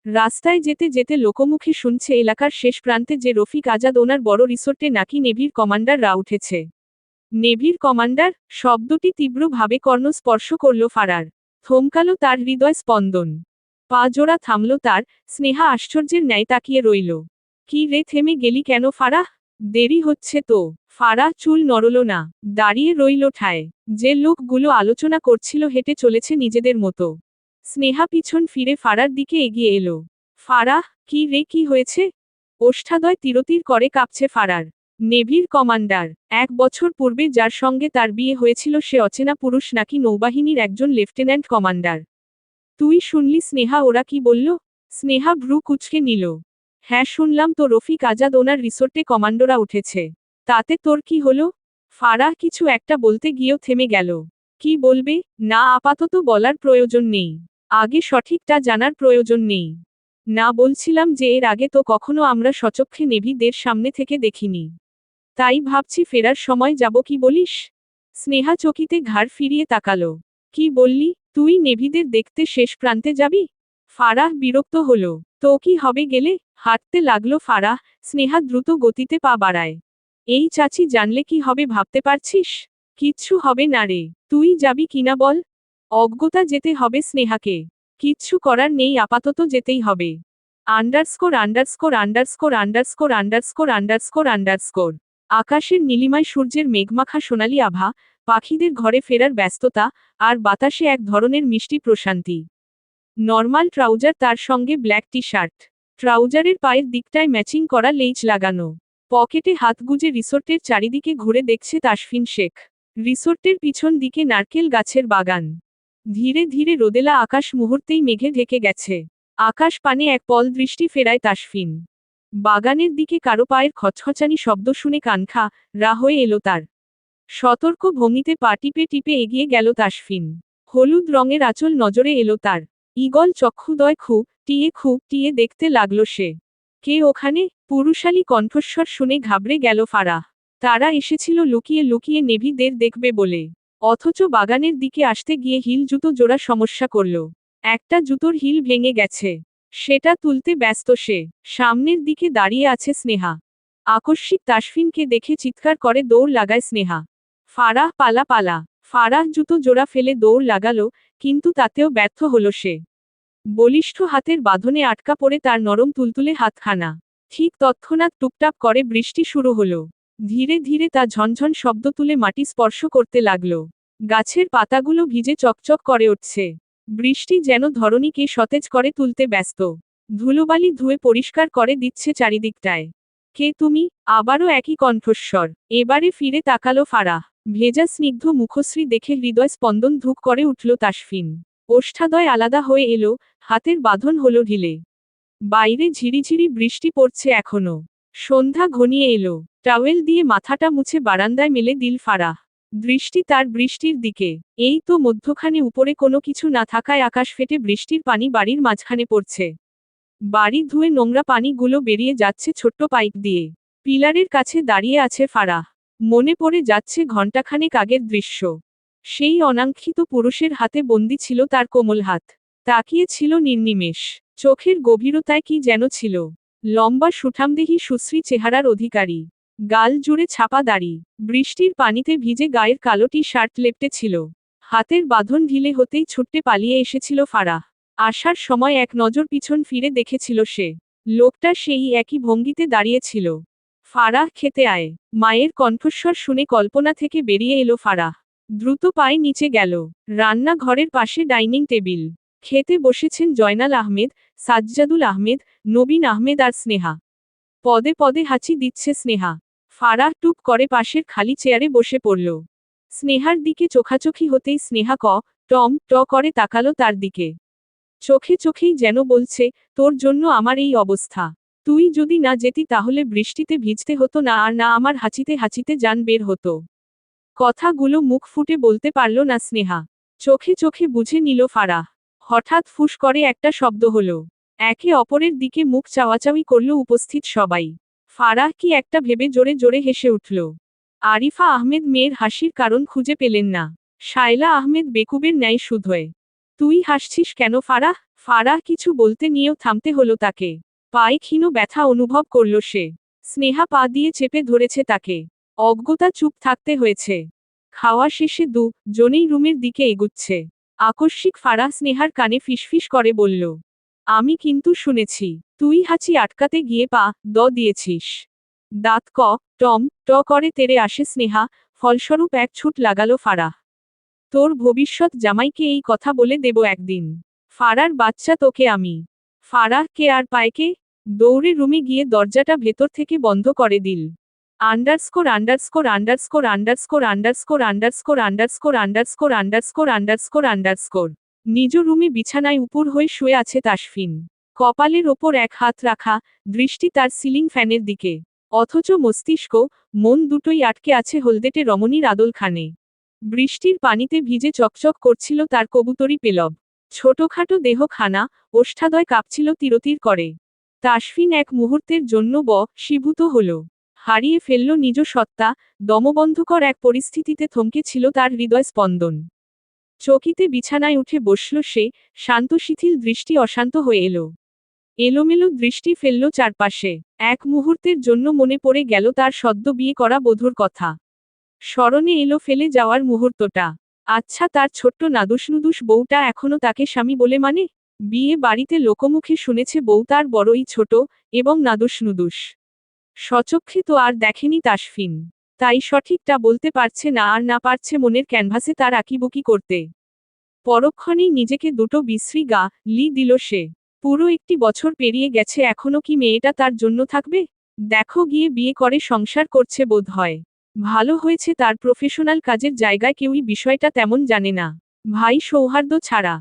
রাস্তায় যেতে যেতে লোকমুখে শুনছে এলাকার শেষ প্রান্তে যে রফিক আজাদ ওনার বড় রিসোর্টে নাকি নেভির কমান্ডাররা উঠেছে। নেভির কমান্ডার শব্দটি তীব্রভাবে কর্ণ স্পর্শ করল ফারার। থমকালো তার হৃদয় স্পন্দন। পা জোড়া থামল তার। স্নেহা আশ্চর্যের ন্যায় তাকিয়ে রইল। কি রে, থেমে গেলি কেন ফারাহ? দেরি হচ্ছে তো। ফারাহ চুল নড়ল না, দাঁড়িয়ে রইল ঠায়। যে লোকগুলো আলোচনা করছিল হেঁটে চলেছে নিজেদের মতো। স্নেহা পিছন ফিরে ফারার দিকে এগিয়ে এলো। ফারাহ, কি রে, কি হয়েছে? ওষ্ঠাদ্বয় তিরতির করে কাঁপছে ফারার। নেভির কমান্ডার। 1 বছর পূর্বে যার সঙ্গে তার বিয়ে হয়েছিল সে অচেনা পুরুষ নাকি নৌবাহিনীর একজন লেফটেন্যান্ট কমান্ডার। তুই শুনলি স্নেহা ওরা কি বলল? স্নেহা ভ্রু কুঁচকে নিল। হ্যাঁ শুনলাম তো, রফিক আজাদ ওনার রিসোর্টে কমান্ডোরা উঠেছে। তাতে তোর কি হলো? ফারাহ কিছু একটা বলতে গিয়েও থেমে গেল। কি বলবে? না, আপাতত বলার প্রয়োজন নেই। আগে সঠিকটা জানার প্রয়োজন নেই। না, বলছিলাম যে এর আগে তো কখনো আমরা সচক্ষে নেভিদের সামনে থেকে দেখিনি। তাই ভাবছি ফেরার সময় যাব, কি বলিস? স্নেহা চকিতে ঘাড় ফিরিয়ে তাকালো। কি বললি? তুই নেভিদের দেখতে শেষ প্রান্তে যাবি? ফারাহ বিরক্ত হলো। তো কি হবে গেলে? হাঁটতে লাগলো ফারাহ, স্নেহা দ্রুত গতিতে পা বাড়ায়। এই চাচি জানলে কি হবে ভাবতে পারছিস? কিচ্ছু হবে না রে, তুই যাবি কিনা বল? অজ্ঞতা যেতে হবে স্নেহাকে। কিচ্ছু করার নেই, আপাতত যেতেই হবে। Underscore underscore underscore underscore underscore underscore underscore. আকাশের নীলিমায় সূর্যের মেঘমাখা সোনালি আভা, পাখিদের ঘরে ফেরার ব্যস্ততা, আর বাতাসে এক ধরনের মিষ্টি প্রশান্তি। নর্মাল ট্রাউজার, তার সঙ্গে ব্ল্যাক টি শার্ট। ট্রাউজারের পায়ের দিকটায় ম্যাচিং করা লেইচ লাগানো। পকেটে হাত গুজে রিসোর্টের চারিদিকে ঘুরে দেখছে তাসফিন শেখ। রিসোর্টের পিছন দিকে নারকেল গাছের বাগান। ধীরে ধীরে রোদেলা আকাশ মুহূর্তেই মেঘে ঢেকে গেছে। আকাশ পানে এক পল দৃষ্টি ফেরায় তাসফিন। বাগানের দিকে কারো পায়ের খচখচানি শব্দ শুনে কানখা রা হয়ে এলো তার। সতর্ক ভঙ্গিতে পা টিপে টিপে এগিয়ে গেল তাসফিন। হলুদ রঙের আঁচল নজরে এলো তার। ঈগল চক্ষুদয় টিয়ে দেখতে লাগলো সে। কে ওখানে? পুরুষালী কণ্ঠস্বর শুনে ঘাবড়ে গেল ফারাহ। তারা এসেছিল লুকিয়ে লুকিয়ে নেভিদের দেখবে বলে। অথচ বাগানের দিকে আসতে গিয়ে হিল জুতো জোড়া সমস্যা করল। একটা জুতোর হিল ভেঙে গেছে। সেটা তুলতে ব্যস্ত সে। সামনের দিকে দাঁড়িয়ে আছে স্নেহা। আকস্মিক তাসফিনকে দেখে চিৎকার করে দৌড় লাগায় স্নেহা। ফারাহ পালা পালা। ফারাহ জুতো জোড়া ফেলে দৌড় লাগালো, কিন্তু তাতেও ব্যর্থ হলো সে। বলিষ্ঠ হাতের বাঁধনে আটকা পড়ে তার নরম তুলতুলে হাতখানা। ঠিক তৎক্ষণাৎ টুপটাপ করে বৃষ্টি শুরু হলো। ধীরে ধীরে তা ঝনঝন শব্দ তুলে মাটি স্পর্শ করতে লাগলো। গাছের পাতাগুলো ভিজে চকচক করে উঠছে। বৃষ্টি যেন ধরণীকে সতেজ করে তুলতে ব্যস্ত। ধুলোবালি ধুয়ে পরিষ্কার করে দিচ্ছে চারিদিকটায়। কে তুমি? আবারও একই কণ্ঠস্বর। এবারে ফিরে তাকালো ফারাহ। ভেজা স্নিগ্ধ মুখশ্রী দেখে হৃদয় স্পন্দন ধুক করে উঠল তাসফিন। ওষ্ঠাদয় আলাদা হয়ে এলো, হাতের বাঁধন হলো ঢিলে। বাইরে ঝিরিঝিরি বৃষ্টি পড়ছে এখনো। সন্ধ্যা ঘনিয়ে এলো। টাওয়েল দিয়ে মাথাটা মুছে বারান্দায় মেলে দিল ফারাহ। দৃষ্টি তার বৃষ্টির দিকে। এই তো মধ্যখানে উপরে কোনো কিছু না থাকায় আকাশ ফেটে বৃষ্টির পানি বাড়ির মাঝখানে পড়ছে। বাড়ি ধুয়ে নোংরা পানিগুলো বেরিয়ে যাচ্ছে ছোট্ট পাইপ দিয়ে। পিলারের কাছে দাঁড়িয়ে আছে ফারাহ। মনে পড়ে যাচ্ছে ঘণ্টাখানেক আগের দৃশ্য। সেই অনাঙ্ক্ষিত পুরুষের হাতে বন্দি ছিল তার কোমল হাত। তাকিয়ে ছিল নির্নিমেষ। চোখের গভীরতায় কি যেন ছিল। লম্বা সুঠামদেহী সুশ্রী চেহারার অধিকারী। গাল জুড়ে ছাপা দাড়ি। বৃষ্টির পানিতে ভিজে গায়ের কালো টি শার্ট লেপটে ছিল। হাতের বাঁধন ঢিলে হতেই ছুটতে পালিয়ে এসেছিল ফারাহ। আসার সময় এক নজর পিছন ফিরে দেখেছিল সে। লোকটা সেই একই ভঙ্গিতে দাঁড়িয়েছিল। ফারাহ খেতে আয়। মায়ের কণ্ঠস্বর শুনে কল্পনা থেকে বেরিয়ে এলো ফারাহ। দ্রুত পায়ে নিচে গেল। রান্নাঘরের পাশে ডাইনিং টেবিল। খেতে বসেছেন জয়নাল আহমেদ, সাজ্জাদুল আহমেদ, নবীন আহমেদ আর স্নেহা। পদে পদে হাঁচি দিচ্ছে স্নেহা। ফারাহ টুপ করে পাশের খালি চেয়ারে বসে পড়ল। স্নেহার দিকে চোখাচোখি হতেই স্নেহা ট করে তাকালো তার দিকে। চোখে চোখেই যেন বলছে, তোর জন্য আমার এই অবস্থা। তুই যদি না যেতি তাহলে বৃষ্টিতে ভিজতে হতো না, আর না আমার হাঁচিতে হাঁচিতে জান বের হতো। কথাগুলো মুখ ফুটে বলতে পারল না স্নেহা। চোখে চোখে বুঝে নিল ফারাহ। হঠাৎ ফুস করে একটা শব্দ হলো। একে অপরের দিকে মুখ চাওয়াচাওয়ি করল উপস্থিত সবাই। ফারাহ কি একটা ভেবে জোরে জোরে হেসে উঠল। আরিফা আহমেদ মেয়ের হাসির কারণ খুঁজে পেলেন না। শায়লা আহমেদ বেকুবের ন্যায় শুধোয়। তুই হাসছিস কেন ফারাহ? ফারাহ কিছু বলতে নিয়েও থামতে হলো তাকে। পায়ে ক্ষীণ ব্যথা অনুভব করল সে। স্নেহা পা দিয়ে চেপে ধরেছে তাকে। অজ্ঞতা চুপ থাকতে হয়েছে। খাওয়া শেষে জনেই রুমের দিকে এগুচ্ছে। আকস্মিক ফারাহ স্নেহার কানে ফিসফিস করে বলল, আমি কিন্তু শুনেছি তুই হাঁচি আটকাতে গিয়ে পা দিয়েছিস। দাঁত ট করে তেড়ে আসে স্নেহা, ফলস্বরূপ এক ছুট লাগালো ফারাহ। তোর ভবিষ্যৎ জামাইকে এই কথা বলে দেব একদিন। ফারার বাচ্চা তোকে আমি। ফারাহ কে আর পায়কে? দৌড়ে রুমে গিয়ে দরজাটা ভেতর থেকে বন্ধ করে দিল। Underscore underscore underscore underscore underscore underscore underscore underscore underscore underscore underscore. নিজ রুমে বিছানায় উপর হয়ে শুয়ে আছে তাসফিন। কপালের ওপর এক হাত রাখা, দৃষ্টি তার সিলিং ফ্যানের দিকে। অথচ মস্তিষ্ক, মন দুটোই আটকে আছে হলদেটে রমণীর আদলখানে। বৃষ্টির পানিতে ভিজে চকচক করছিল তার কবুতরি পেলব। ছোটখাটো দেহখানা, ওষ্ঠাদয় কাঁপছিল তিরতির করে। তাসফিন এক মুহূর্তের জন্য বশীভূত হল। হারিয়ে ফেলল নিজ সত্তা। দমবন্ধকর এক পরিস্থিতিতে থমকে ছিল তার হৃদয় স্পন্দন। চকিতে বিছানায় উঠে বসল সে, শান্ত শিথিল দৃষ্টি অশান্ত হয়ে এলো। এলোমেলো দৃষ্টি ফেলল চারপাশে। এক মুহূর্তের জন্য মনে পড়ে গেল তার সদ্য বিয়ে করা বধূর কথা। স্মরণে এলো ফেলে যাওয়ার মুহূর্তটা। আচ্ছা, তার ছোট্ট নাদুস-নুদুস বউটা এখনো তাকে স্বামী বলে মানে? বিয়ে বাড়িতে লোকমুখে শুনেছে বউ তার বড়ই ছোট এবং নাদুস-নুদুস। স্বচক্ষে তো আর দেখেনি তাসফিন। তাই সঠিকটা বলতে পারছে না, আর না পারছে মনের ক্যানভাসে তার আঁকিবুকি করতে। পরক্ষণেই নিজেকে দুটো বিশ্রী গা লি দিল সে। পুরো একটি বছর পেরিয়ে গেছে, এখনো কি মেয়েটা তার জন্য থাকবে? দেখো, গিয়ে বিয়ে করে সংসার করছে বোধ হয়। ভালো হয়েছে, তার প্রফেশনাল কাজের জায়গায় কেউই বিষয়টা তেমন জানে না। ভাই সৌহার্দ্য ছাড়া।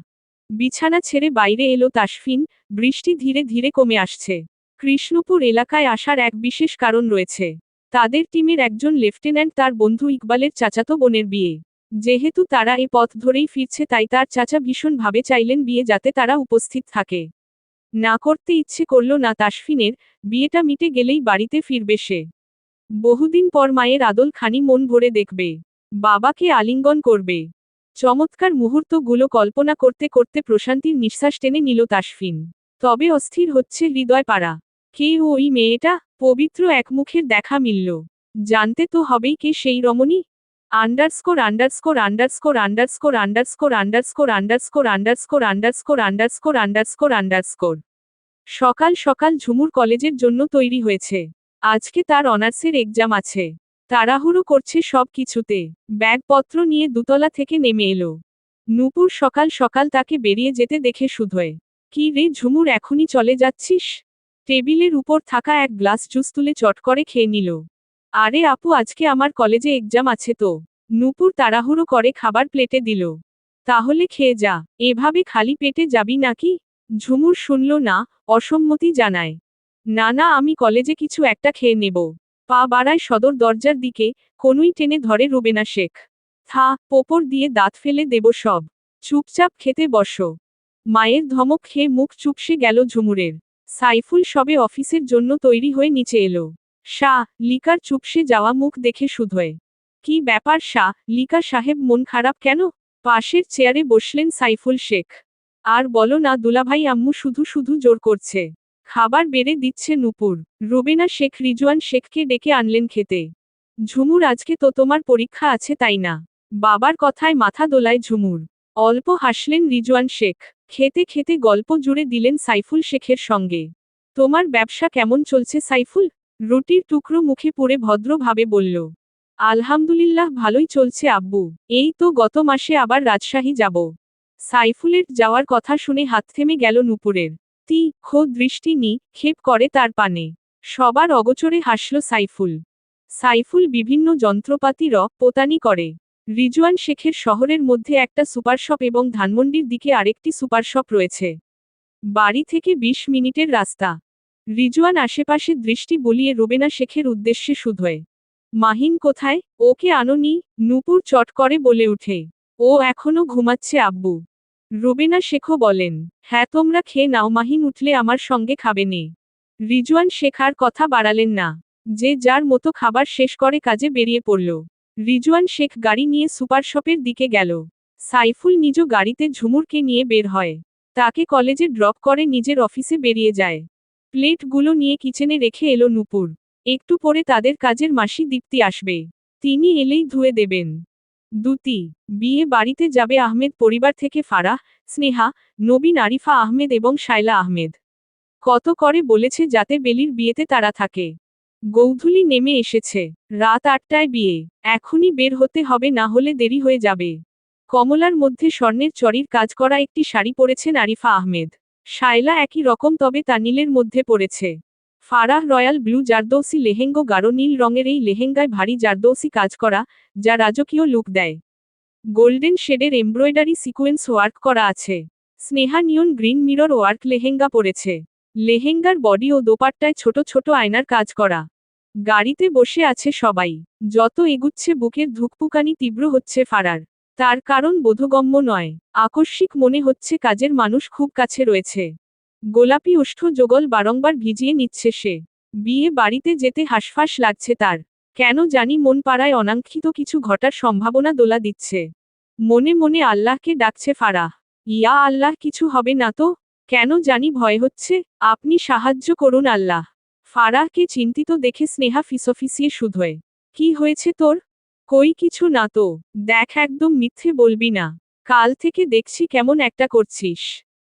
বিছানা ছেড়ে বাইরে এলো তাসফিন। বৃষ্টি ধীরে ধীরে কমে আসছে। কৃষ্ণপুর এলাকায় আসার এক বিশেষ কারণ রয়েছে। তাদের টিমের একজন লেফটেন্যান্ট তার বন্ধু ইকবালের চাচাতো বোনের বিয়ে। যেহেতু তারা এ পথ ধরেই ফিরছে, তাই তার চাচা ভীষণভাবে চাইলেন বিয়ে যাতে তারা উপস্থিত থাকে। না করতে ইচ্ছে করল না তাসফিনের। বিয়েটা মিটে গেলেই বাড়িতে ফিরবে সে। বহুদিন পর মায়ের আদল খানি মন ভরে দেখবে। বাবাকে আলিঙ্গন করবে। চমৎকার মুহূর্তগুলো কল্পনা করতে করতে প্রশান্তির নিঃশ্বাস টেনে নিল তাসফিন। তবে অস্থির হচ্ছে হৃদয় পাড়া। কে ওই মেয়েটা? পবিত্র এক মুখের দেখা মিলল। জানতে তো হবেই কে সেই রমণী। Underscore underscore underscore underscore underscore underscore underscore underscore underscore underscore underscore underscore. সকাল সকাল ঝুমুর কলেজের জন্য তৈরি হয়েছে। আজকে তার অনার্সের এক্সাম আছে। তাড়াহুড়ো করছে সব কিছুতে। ব্যাগপত্র নিয়ে দুতলা থেকে নেমে এলো। নূপুর সকাল সকাল তাকে বেরিয়ে যেতে দেখে শুধোয়। কি রে ঝুমুর, এখনই চলে যাচ্ছিস? টেবিলের উপর থাকা এক গ্লাস জুস তুলে চট করে খেয়ে নিল। আরে আপু, আজকে আমার কলেজে এক্সাম আছে তো। নূপুর তাড়াহুড়ো করে খাবার প্লেটে দিল। তাহলে খেয়ে যা, এভাবে খালি পেটে যাবি নাকি? ঝুমুর শুনল না, অসম্মতি জানায়। না না, আমি কলেজে কিছু একটা খেয়ে নেব। পা বাড়ায় সদর দরজার দিকে, কনুই টেনে ধরে রুবেনা শেখ। থা, পোপর দিয়ে দাঁত ফেলে দেব সব। চুপচাপ খেতে বসো। মায়ের ধমক খেয়ে মুখ চুপসে গেল ঝুমুরের। সাইফুল সবে অফিসের জন্য তৈরি হয়ে নিচে এলো। লিকার চুপসে যাওয়া মুখ দেখে শুধোয়। কি ব্যাপার লিকা সাহেব, মন খারাপ কেন? পাশের চেয়ারে বসলেন সাইফুল শেখ। আর বলো না দুলাভাই, আম্মু শুধু শুধু জোর করছে। খাবার বেড়ে দিচ্ছে নূপুর। রুবেনা শেখ রিজওয়ান শেখকে ডেকে আনলেন খেতে। ঝুমুর, আজকে তো তোমার পরীক্ষা আছে তাই না? বাবার কথায় মাথা দোলায় ঝুমুর। অল্প হাসলেন রিজওয়ান শেখ। খেতে খেতে গল্প জুড়ে দিলেন সাইফুল শেখের সঙ্গে। তোমার ব্যবসা কেমন চলছে সাইফুল? রুটির টুকরো মুখে পুরে ভদ্রভাবে বলল। আলহামদুলিল্লাহ, ভালোই চলছে আব্বু। এই তো গত মাসে আবার রাজশাহী যাব। সাইফুলের যাওয়ার কথা শুনে হাত থেমে গেল নূপুরের। দৃষ্টি নিক্ষেপ করে তার পানে। সবার অগোচরে হাসল সাইফুল। সাইফুল বিভিন্ন যন্ত্রপাতি রপ্তানি করে। রিজওয়ান শেখের শহরের মধ্যে একটা সুপারশপ এবং ধানমন্ডির দিকে আরেকটি সুপারশপ রয়েছে। বাড়ি থেকে 20 মিনিটের রাস্তা। রিজওয়ান আশেপাশে দৃষ্টি বুলিয়ে রুবেনা শেখের উদ্দেশ্যে শুধোয়। মাহিন কোথায়? ওকে আনোনি? নূপুর চট করে বলে উঠে। ও এখনো ঘুমাচ্ছে আব্বু। রুবেনা শেখও বলেন। হ্যাঁ, তোমরা খেয়ে নাও, মাহিন উঠলে আমার সঙ্গে খাবে নে। রিজওয়ান শেখ আর কথা বাড়ালেন না। যে যার মতো খাবার শেষ করে কাজে বেরিয়ে পড়ল। রিজওয়ান শেখ গাড়ি নিয়ে সুপারশপের দিকে গেল। সাইফুল নিজ গাড়িতে ঝুমুরকে নিয়ে বের হয়। তাকে কলেজে ড্রপ করে নিজের অফিসে বেরিয়ে যায়। প্লেটগুলো নিয়ে কিচেনে রেখে এলো নূপুর। একটু পরে তাদের কাজের মাসি দীপ্তি আসবে। তিনি এলেই ধুয়ে দেবেন। বিয়ে বাড়িতে যাবে আহমেদ পরিবার থেকে ফারাহ, স্নেহা, নবীন, আরিফা আহমেদ এবং শায়লা আহমেদ। কত করে বলেছে যাতে বেলির বিয়েতে তারা থাকে। গৌধূলি নেমে এসেছে। রাত 8টায় বিয়ে। এখনই বের হতে হবে, না হলে দেরি হয়ে যাবে। কমলার মধ্যে স্বর্ণের চড়ির কাজ করা একটি শাড়ি পরেছেন আরিফা আহমেদ। শায়লা একই রকম, তবে তা নীলের মধ্যে পরেছে। ফারাহ রয়্যাল ব্লু জারদৌসি লেহেঙ্গা, গাঢ় নীল রঙের এই লেহেঙ্গায় ভারী জারদৌসি কাজ করা, যা রাজকীয় লুক দেয়। গোল্ডেন শেডের এমব্রয়ডারি সিকোয়েন্স ওয়ার্ক করা আছে। স্নেহা নিয়ন গ্রিন মিরর ওয়ার্ক লেহেঙ্গা পরেছে। লেহেঙ্গার বডি ও দোপাট্টায় ছোট ছোট আয়নার কাজ করা। গাড়িতে বসে আছে সবাই। যত এগুচ্ছে বুকের ধুকপুকানি তীব্র হচ্ছে ফারার। তার কারণ বোধগম্য নয়, আকস্মিক মনে হচ্ছে কাজের মানুষ খুব কাছে রয়েছে। গোলাপি ওষ্ঠ যোগল বারংবার ভিজিয়ে নিচ্ছে সে। বিয়ে বাড়িতে যেতে হাঁসফাঁস লাগছে তার। কেন জানি মন পাড়ায় অনাকাঙ্ক্ষিত কিছু ঘটার সম্ভাবনা দোলা দিচ্ছে। মনে মনে আল্লাহকে ডাকছে ফারাহ। ইয়া আল্লাহ, কিছু হবে না তো? কেন জানি ভয় হচ্ছে, আপনি সাহায্য করুন আল্লাহ। ফারাহকে চিন্তিত দেখে স্নেহা ফিসফিসিয়ে শুধোয়, কি হয়েছে তোর? কই কিছু না তো। দেখ, একদম মিথ্যে বলবি না। কাল থেকে দেখছি কেমন একটা করছিস।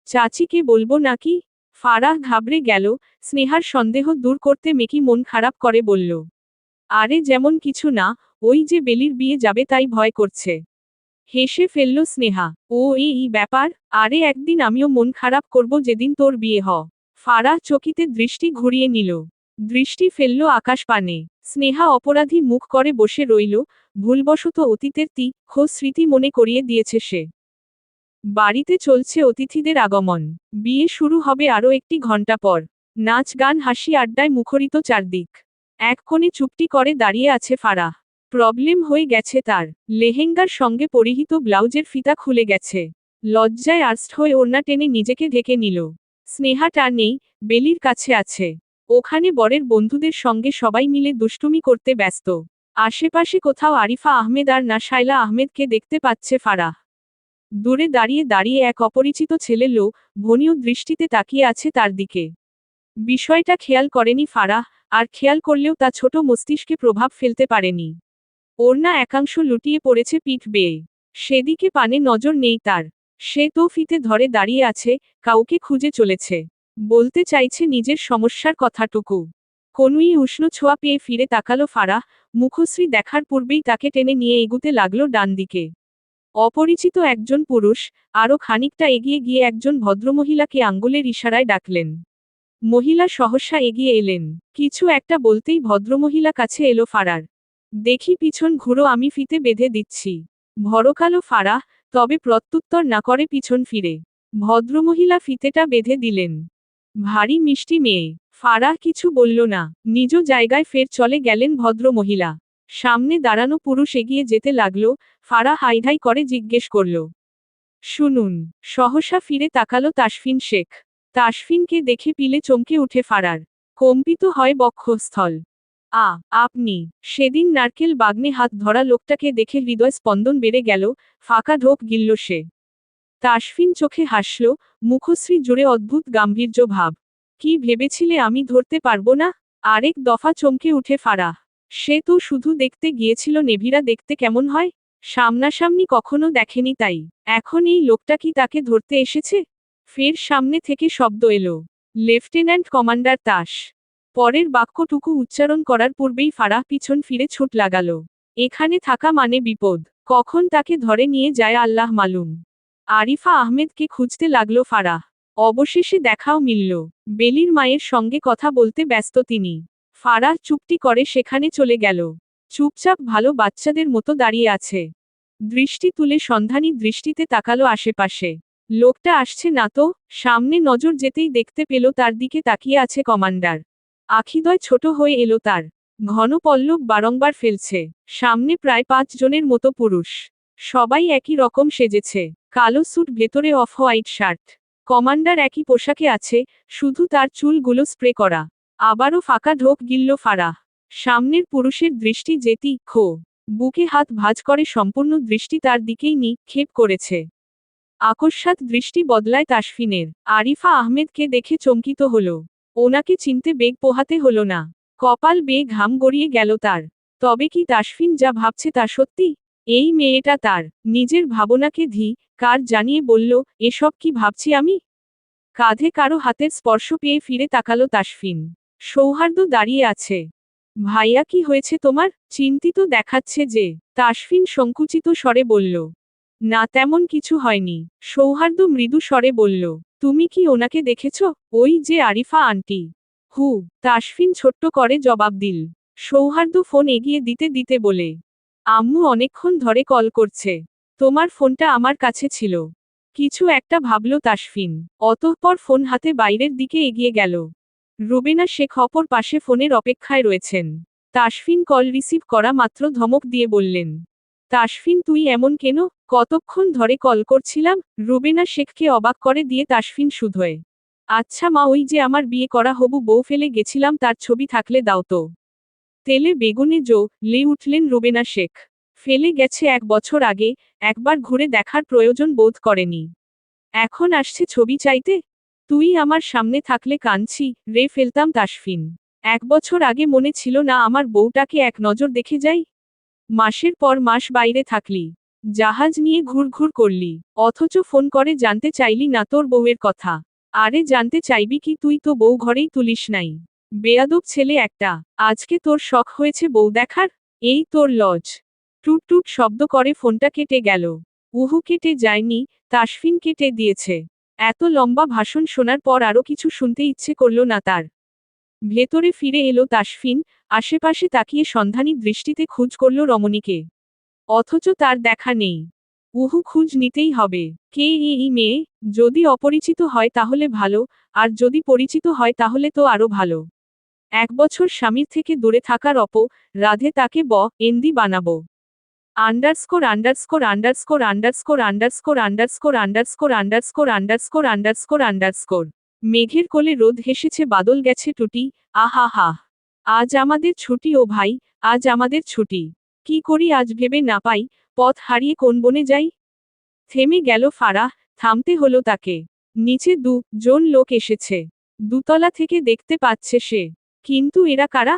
চাচিকে বলবো নাকি? ফারাহ ঘাবড়ে গেল। স্নেহার সন্দেহ দূর করতে মেকি মন খারাপ করে বলল, আরে যেমন কিছু না, ওই যে বেলির বিয়ে যাবে তাই ভয় করছে। হেসে ফেলল স্নেহা। ও এই ব্যাপার? আরে একদিন আমিও মন খারাপ করব যেদিন তোর বিয়ে ফারাহ চকিতে দৃষ্টি ঘুরিয়ে নিল। দৃষ্টি ফেলল আকাশ পানে। স্নেহা অপরাধী মুখ করে বসে রইল। ভুলবশত অতীতের স্মৃতি মনে করিয়ে দিয়েছে সে। বাড়িতে চলছে অতিথিদের আগমন। বিয়ে শুরু হবে আরও একটি ঘন্টা পর। নাচ গান হাসি আড্ডায় মুখরিত চারদিক। এক কোণে চুপটি করে দাঁড়িয়ে আছে ফারাহ। প্রবলেম হয়ে গেছে তার। লেহেঙ্গার সঙ্গে পরিহিত ব্লাউজের ফিতা খুলে গেছে। লজ্জায় আর্স্ট হয়ে ওড়না টেনে নিজেকে ঢেকে নিল। স্নেহাটা নেই, বেলির কাছে আছে। ওখানে বরের বন্ধুদের সঙ্গে সবাই মিলে দুষ্টুমি করতে ব্যস্ত। আশেপাশে কোথাও আরিফা আহমেদ আর না শায়লা আহমেদকে দেখতে পাচ্ছে ফারাহ। দূরে দাঁড়িয়ে দাঁড়িয়ে এক অপরিচিত ছেলে ভনীয় দৃষ্টিতে তাকিয়ে আছে তার দিকে। বিষয়টা খেয়াল করেনি ফারাহ, আর খেয়াল করলেও তা ছোট মস্তিষ্কে প্রভাব ফেলতে পারেনি। ওড়না একাংশ লুটিয়ে পড়েছে পিঠ বেয়ে। সেদিকে পানে নজর নেই তার। সে তো ফিতে ধরে দাঁড়িয়ে আছে, কাউকে খুঁজে চলেছে। বলতে চাইছে নিজের সমস্যার কথাটুকু। কোনুই উষ্ণ ছোঁয়া পেয়ে ফিরে তাকালো ফারাহ। মুখশ্রী দেখার পূর্বেই তাকে টেনে নিয়ে এগুতে লাগলো ডান দিকে। অপরিচিত একজন পুরুষ আরও খানিকটা এগিয়ে গিয়ে একজন ভদ্রমহিলাকে আঙ্গুলের ইশারায় ডাকলেন। মহিলা সহসা এগিয়ে এলেন। কিছু একটা বলতেই ভদ্রমহিলা কাছে এলো ফারার। দেখি পিছন ঘুরো, আমি ফিতে বেঁধে দিচ্ছি। ভরকালো ফারাহ, তবে প্রত্যুত্তর না করে পিছন ফিরে। ভদ্রমহিলা ফিতেটা বেঁধে দিলেন। ভারী মিষ্টি মেয়ে। ফারাহ কিছু বলল না, নিজ জায়গায় ফের চলে গেলেন ভদ্রমহিলা। সামনে দাঁড়ানো পুরুষ এগিয়ে যেতে লাগলো। ফারাহ হাইধাই করে জিজ্ঞেস করল, শুনুন। সহসা ফিরে তাকালো তাসফিন শেখ। তাসফিনকে দেখে পিলে চমকে উঠে ফারার। কম্পিত হয় বক্ষস্থল। আপনি? সেদিন নারকেল বাগনে হাত ধরা লোকটাকে দেখে হৃদয় স্পন্দন বেড়ে গেল। ফাঁকা ঢোক গিলল সে। তাসফিন চোখে হাসল, মুখশ্রী জুড়ে অদ্ভুত গাম্ভীর্য ভাব। কি ভেবেছিলে আমি ধরতে পারবো না? আরেক দফা চমকে উঠে ফারাহ। সে তো শুধু দেখতে গিয়েছিল নেভিরা দেখতে কেমন হয়। সামনাসামনি কখনো দেখেনি, তাই এখন এই লোকটা কি তাকে ধরতে এসেছে? ফের সামনে থেকে শব্দ এলো, লেফটেন্যান্ট কমান্ডার তাস। পরের বাক্যটুকু উচ্চারণ করার পূর্বেই ফারাহ পিছন ফিরে ছুট লাগালো। এখানে থাকা মানে বিপদ। কখন তাকে ধরে নিয়ে যায় আল্লাহ মালুম। আরিফা আহমেদকে খুঁজতে লাগলো ফারাহ। অবশেষে দেখাও মিলল। বেলির মায়ের সঙ্গে কথা বলতে ব্যস্ত তিনি। ফারাহ চুপটি করে সেখানে চলে গেল। চুপচাপ ভালো বাচ্চাদের মতো দাঁড়িয়ে আছে। দৃষ্টি তুলে সন্ধানী দৃষ্টিতে তাকালো আশেপাশে। লোকটা আসছে না তো। সামনে নজর যেতেই দেখতে পেল তার দিকে তাকিয়ে আছে কমান্ডার। আখিদয় ছোট হয়ে এলো তার। ঘন পল্লব বারংবার ফেলছে। সামনে প্রায় 5 জনের মতো পুরুষ। সবাই একই রকম সেজেছে। কালো স্যুট, ভেতরে অফ হোয়াইট শার্ট। কমান্ডার একই পোশাকে আছে, শুধু তার চুলগুলো স্প্রে করা। আবারও ফাঁকা ঢোক গিলল ফারাহ। সামনের পুরুষের দৃষ্টি যে তীক্ষ্ণ। বুকে হাত ভাঁজ করে সম্পূর্ণ দৃষ্টি তার দিকেই নিক্ষেপ করেছে। আকস্মাৎ দৃষ্টি বদলায় তাসফিনের। আরিফা আহমেদকে দেখে চমকিত হল। ওনাকে চিনতে বেগ পোহাতে হলো না। কপাল বেয়ে ঘাম গড়িয়ে গেল তার। তবে কি তাসফিন যা ভাবছে তা সত্যি? এই মেয়েটা তার নিজের ভাবনাকে কার জানিয়ে বলল, এসব কি ভাবছি আমি? কাঁধে কারো হাতের স্পর্শ পেয়ে ফিরে তাকালো তাসফিন। সৌহার্দ্য দাঁড়িয়ে আছে। ভাইয়া, কি হয়েছে তোমার? চিন্তিত দেখাচ্ছে যে। তাসফিন সংকুচিত স্বরে বলল, না, তেমন কিছু হয়নি। সৌহার্দ্য মৃদু স্বরে বলল, তুমি কি ওনাকে দেখেছ? ওই যে আরিফা আন্টি। তাসফিন ছোট্ট করে জবাব দিল। সৌহার্দ্য ফোন এগিয়ে দিতে দিতে বলে, আম্মু অনেকক্ষণ ধরে কল করছে। তোমার ফোনটা আমার কাছে ছিল। কিছু একটা ভাবল তাসফিন। অতঃপর ফোন হাতে বাইরের দিকে এগিয়ে গেল। রুবেনা শেখ অপর পাশে ফোনের অপেক্ষায় রয়েছেন। তাসফিন কল রিসিভ করা মাত্র ধমক দিয়ে বললেন, তাসফিন, তুই এমন কেন? কতক্ষণ ধরে কল করছিলাম। রুবেনা শেখকে অবাক করে দিয়ে তাসফিন শুধোয়, আচ্ছা মা, ওই যে আমার বিয়ে করা হবু বউ ফেলে গেছিলাম, তার ছবি থাকলে দাও তো। তেলে বেগুনে লে উঠলেন রুবেনা শেখ। ফেলে গেছে 1 বছর আগে, একবার ঘুরে দেখার প্রয়োজন বোধ করেনি। এখন আসছে ছবি চাইতে? তুই আমার সামনে থাকলে কাঁদছি রে ফেলতাম তাসফিন। 1 বছর আগে মনে ছিল না আমার বউটাকে এক নজর দেখে যাই? মাসের পর মাস বাইরে থাকলি, জাহাজ নিয়ে ঘুরঘুর করলি, অথচ ফোন করে জানতে চাইলি না তোর বউয়ের কথা। আরে জানতে চাইবি কি, তুই তো বউ ঘরেই তুলিস নাই। বেয়াদব ছেলে একটা। আজকে তোর শখ হয়েছে বউ দেখার? এই তোর লজ। টুট টুট শব্দ করে ফোনটা কেটে গেল। উহু কেটে যায়নি, তাসফিন কেটে দিয়েছে। এত লম্বা ভাষণ শোনার পর আরো কিছু শুনতে ইচ্ছে করল না তার। ভেতরে ফিরে এলো তাসফিন, আশেপাশে তাকিয়ে সন্ধানী দৃষ্টিতে খোঁজ করল রমণীকে। অথচ তার দেখা নেই। উহু খোঁজ নিতেই হবে। কে এই মেয়ে? যদি অপরিচিত হয় তাহলে ভালো, আর যদি পরিচিত হয় তাহলে তো আরো ভালো। 1 বছর স্বামীর থেকে দূরে থাকার রাধে তাকে এন্দি বানাবো। Underscore underscore underscore underscore underscore underscore underscore underscore underscore underscore underscore. মেঘের কোলে রোদ হেসেছে, বাদল গেছে টুটি। আহা হা। আজ আমাদের ছুটি ও ভাই, আজ আমাদের ছুটি। কি করি আজ ভেবে না পাই, পথ হারিয়ে কোন বনে যাই। থেমে গেল ফারাহ, থামতে হলো তাকে। নিচে জন লোক এসেছে। দুতলা থেকে দেখতে পাচ্ছে সে। কিন্তু এরা কারা?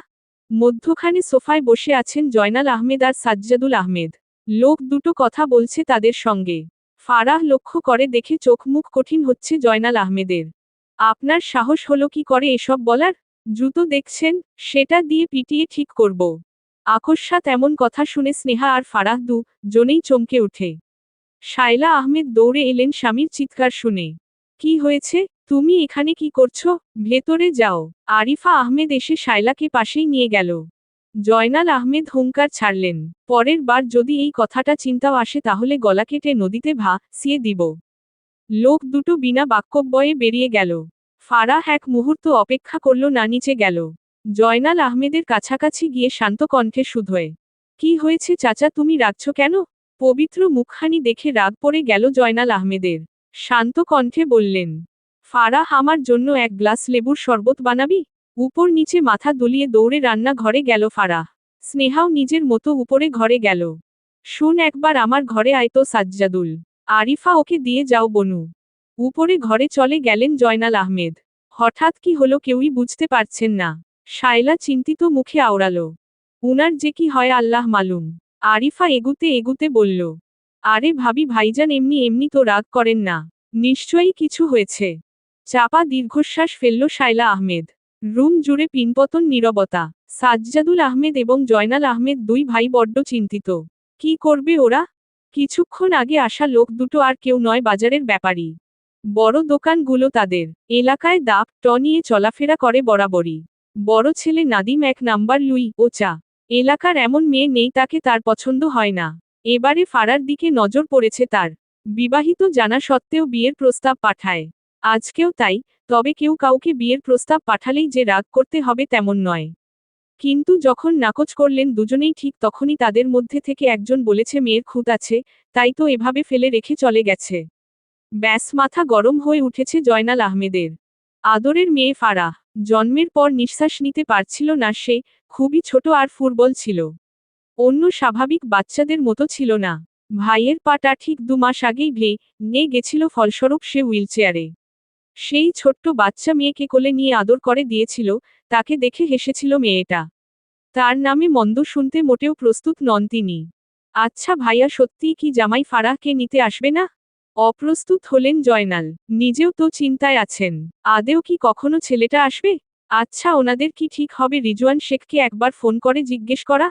মধ্যখানে সোফায় বসে আছেন জয়নাল আহমেদ আর সাজ্জাদুল আহমেদ। লোক দুটো কথা বলছে তাদের সঙ্গে। ফারাহ লক্ষ্য করে দেখে চোখ মুখ কঠিন হচ্ছে জয়নাল আহমেদের। আপনার সাহস হলো কি করে এসব বলার? জুতো দেখছেন, সেটা দিয়ে পিটিয়ে ঠিক করব। আকস্মাৎ এমন কথা শুনে স্নেহা আর ফারাহ জনেই চমকে উঠে। শায়লা আহমেদ দৌড়ে এলেন স্বামীর চিৎকার শুনে। কি হয়েছে? তুমি এখানে কি করছো? ভেতরে যাও। আরিফা আহমেদ এসে শায়লাকে পাশেই নিয়ে গেল। জয়নাল আহমেদ হুঙ্কার ছাড়লেন, পরের বার যদি এই কথাটা চিন্তাও আসে তাহলে গলা কেটে নদীতে ভাসিয়ে দিব। লোক দুটো বিনা বাক্যব্যয়ে বেরিয়ে গেল। ফারাহ এক মুহূর্ত অপেক্ষা করল না, নিচে গেল। জয়নাল আহমেদের কাছাকাছি গিয়ে শান্ত কণ্ঠে শুধোয়। কি হয়েছে চাচা, তুমি রাগছ কেন? পবিত্র মুখখানি দেখে রাগ পড়ে গেল জয়নাল আহমেদের। শান্ত কণ্ঠে বললেন, ফারাহ আমার জন্য এক গ্লাস লেবুর শরবত বানাবি? উপর নিচে মাথা দুলিয়ে দৌড়ে রান্না ঘরে গেল ফারাহ। স্নেহাও নিজের মতো উপরে ঘরে গেল। শুন একবার আমার ঘরে আয় তো সাজ্জাদুল। আরিফা ওকে দিয়ে যাও বনু। উপরে ঘরে চলে গেলেন জয়নাল আহমেদ। হঠাৎ কি হলো কেউই বুঝতে পারছেন না। শায়লা চিন্তিত মুখে আওড়ালো, উনার যে কি হয় আল্লাহ মালুম। আরিফা এগুতে এগুতে বলল, আরে ভাবি ভাইজান এমনি এমনি তো রাগ করেন না, নিশ্চয়ই কিছু হয়েছে। চাপা দীর্ঘশ্বাস ফেলল শায়লা আহমেদ। রুম জুড়ে পিনপতন নীরবতা। সাজ্জাদুল আহমেদ এবং জয়নাল আহমেদ দুই ভাই বড্ড চিন্তিত। কি করবে ওরা? কিছুক্ষণ আগে আসা লোক দুটো আর কেউ নয়, বাজারের ব্যাপারী। বড় দোকানগুলো তাদের। এলাকায় দাপ নিয়ে চলাফেরা করে বরাবরই। বড় ছেলে নাদিম 1 নাম্বার লুই ও চা। এলাকার এমন মেয়ে নেই তাকে তার পছন্দ হয় না। এবারে ফারার দিকে নজর পড়েছে তার। বিবাহিত জানা সত্ত্বেও বিয়ের প্রস্তাব পাঠায়। আজকেও তাই, তবে কেউ কাউকে বিয়ের প্রস্তাব পাঠালেই যে রাগ করতে হবে তেমন নয়। কিন্তু যখন নাকচ করলেন দুজনেই ঠিক তখনই তাদের মধ্যে থেকে একজন বলেছে মেয়ের খুঁত আছে, তাই তো এভাবে ফেলে রেখে চলে গেছে। ব্যাস, মাথা গরম হয়ে উঠেছে জয়নাল আহমেদের। আদরের মেয়ে ফারাহ। জন্মের পর নিঃশ্বাস নিতে পারছিল না সে, খুবই ছোট আর ফুটবল ছিল। অন্য স্বাভাবিক বাচ্চাদের মতো ছিল না। ভাইয়ের পাটা ঠিক 2 মাস আগেই ভেঙে গেছিল, ফলস্বরূপ সে হুইলচেয়ারে। সেই ছোট্ট বাচ্চা মেয়েকে কোলে নিয়ে আদর করে দিয়েছিল, তাকে দেখে হেসেছিল মেয়েটা। তার নামে মন্দ শুনতে মোটেও প্রস্তুত নন তিনি। আচ্ছা ভাইয়া, সত্যিই কি জামাই ফারাহকে নিতে আসবে না? অপ্রস্তুত হলেন জয়নাল। নিজেও তো চিন্তায় আছেন, আদেও কি কখনো ছেলেটা আসবে? আচ্ছা, ওনাদের কি ঠিক হবে রিজওয়ান শেখকে একবার ফোন করে জিজ্ঞেস করা?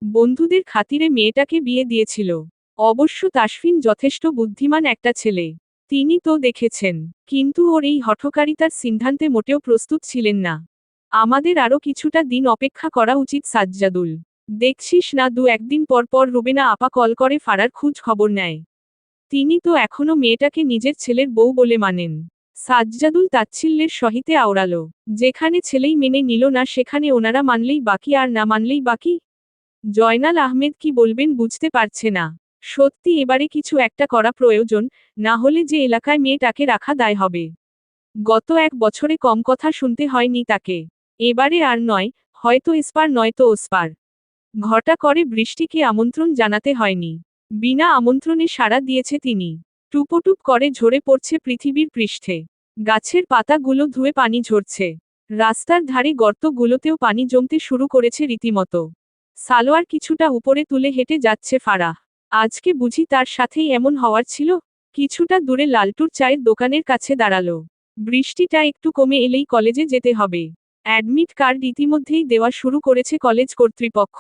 বন্ধুদের খাতিরে মেয়েটাকে বিয়ে দিয়েছিল। অবশ্য তাসফিন যথেষ্ট বুদ্ধিমান একটা ছেলে। তিনি তো দেখেছেন। কিন্তু ওর এই হঠকারিতার সিদ্ধান্তে মোটেও প্রস্তুত ছিলেন না। আমাদের আরও কিছুটা দিন অপেক্ষা করা উচিত সাজ্জাদুল। দেখছিস না 2-1 দিন পর পর রুবেনা আপা কল করে ফারার খোঁজ খবর নেয়। তিনি তো এখনো মেয়েটাকে নিজের ছেলের বউ বলে মানেন। সাজ্জাদুল তাচ্ছিল্যের সহিতে আওড়ালো, যেখানে ছেলেই মেনে নিল না সেখানে ওনারা মানলেই বাকি আর না মানলেই বাকি। জয়নাল আহমেদ কি বলবেন বুঝতে পারছে না। সত্যি এবারে কিছু একটা করা প্রয়োজন, না হলে যে এলাকায় মেয়েটাকে রাখা দায় হবে। গত 1 বছরে কম কথা শুনতে হয়নি তাকে। এবারে আর নয়, হয়তো এসপার নয়তো ওসপার। ঘটা করে বৃষ্টিকে আমন্ত্রণ জানাতে হয়নি। বিনা আমন্ত্রণে সাড়া দিয়েছে তিনি। টুপটুপ করে ঝরে পড়ছে পৃথিবীর পৃষ্ঠে। গাছের পাতাগুলো ধুয়ে পানি ঝরছে। রাস্তার ধারে গর্তগুলোতেও পানি জমতে শুরু করেছে রীতিমতো। সালোয়ার কিছুটা উপরে তুলে হেঁটে যাচ্ছে ফারাহ। আজকে বুঝি তার সাথেই এমন হওয়ার ছিল? কিছুটা দূরে লালটুর চায়ের দোকানের কাছে দাঁড়ালো। বৃষ্টিটা একটু কমে এলেই কলেজে যেতে হবে। অ্যাডমিট কার্ড ইতিমধ্যেই দেওয়া শুরু করেছে কলেজ কর্তৃপক্ষ।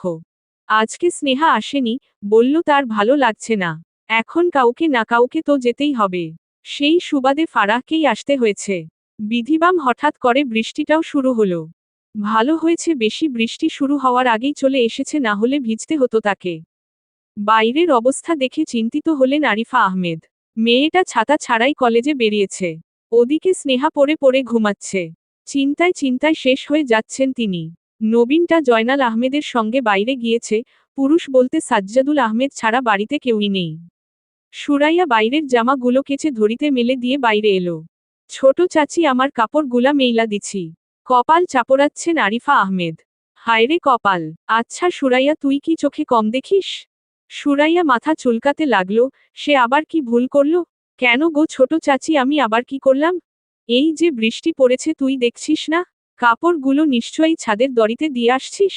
আজকে স্নেহা আসেনি, বলল তার ভালো লাগছে না। এখন কাউকে না কাউকে তো যেতেই হবে। সেই সুবাদে ফারাহকেই আসতে হয়েছে। বিধিবাম হঠাৎ করে বৃষ্টিটাও শুরু হলো। ভালো হয়েছে বেশি বৃষ্টি শুরু হওয়ার আগেই চলে এসেছে, না হলে ভিজতে হতো তাকে। বাইরের অবস্থা দেখে চিন্তিত হলেন আরিফা আহমেদ। মেয়েটা ছাতা ছাড়াই কলেজে বেরিয়েছে। ওদিকে স্নেহা পড়ে পড়ে ঘুমাচ্ছে। চিন্তায় চিন্তায় শেষ হয়ে যাচ্ছেন তিনি। নবীনটা জয়নাল আহমেদের সঙ্গে বাইরে গিয়েছে, পুরুষ বলতে সাজ্জাদুল আহমেদ ছাড়া বাড়িতে কেউই নেই। সুরাইয়া বাইরের জামাগুলো কেচে ধরিতে মেলে দিয়ে বাইরে এলো। ছোট চাচি, আমার কাপড়গুলা মেইলা দিছি। কপাল চাপড়াচ্ছেন আরিফা আহমেদ। হায়রে কপাল। আচ্ছা সুরাইয়া, তুই কি চোখে কম দেখিস? সুরাইয়া মাথা চুলকাতে লাগলো। সে আবার কি ভুল করল? কেন গো ছোট চাচি, আমি আবার কি করলাম? এই যে বৃষ্টি পড়েছে, তুই দেখছিস না? কাপড়গুলো নিশ্চয়ই ছাদের দড়িতে দিয়ে আসছিস।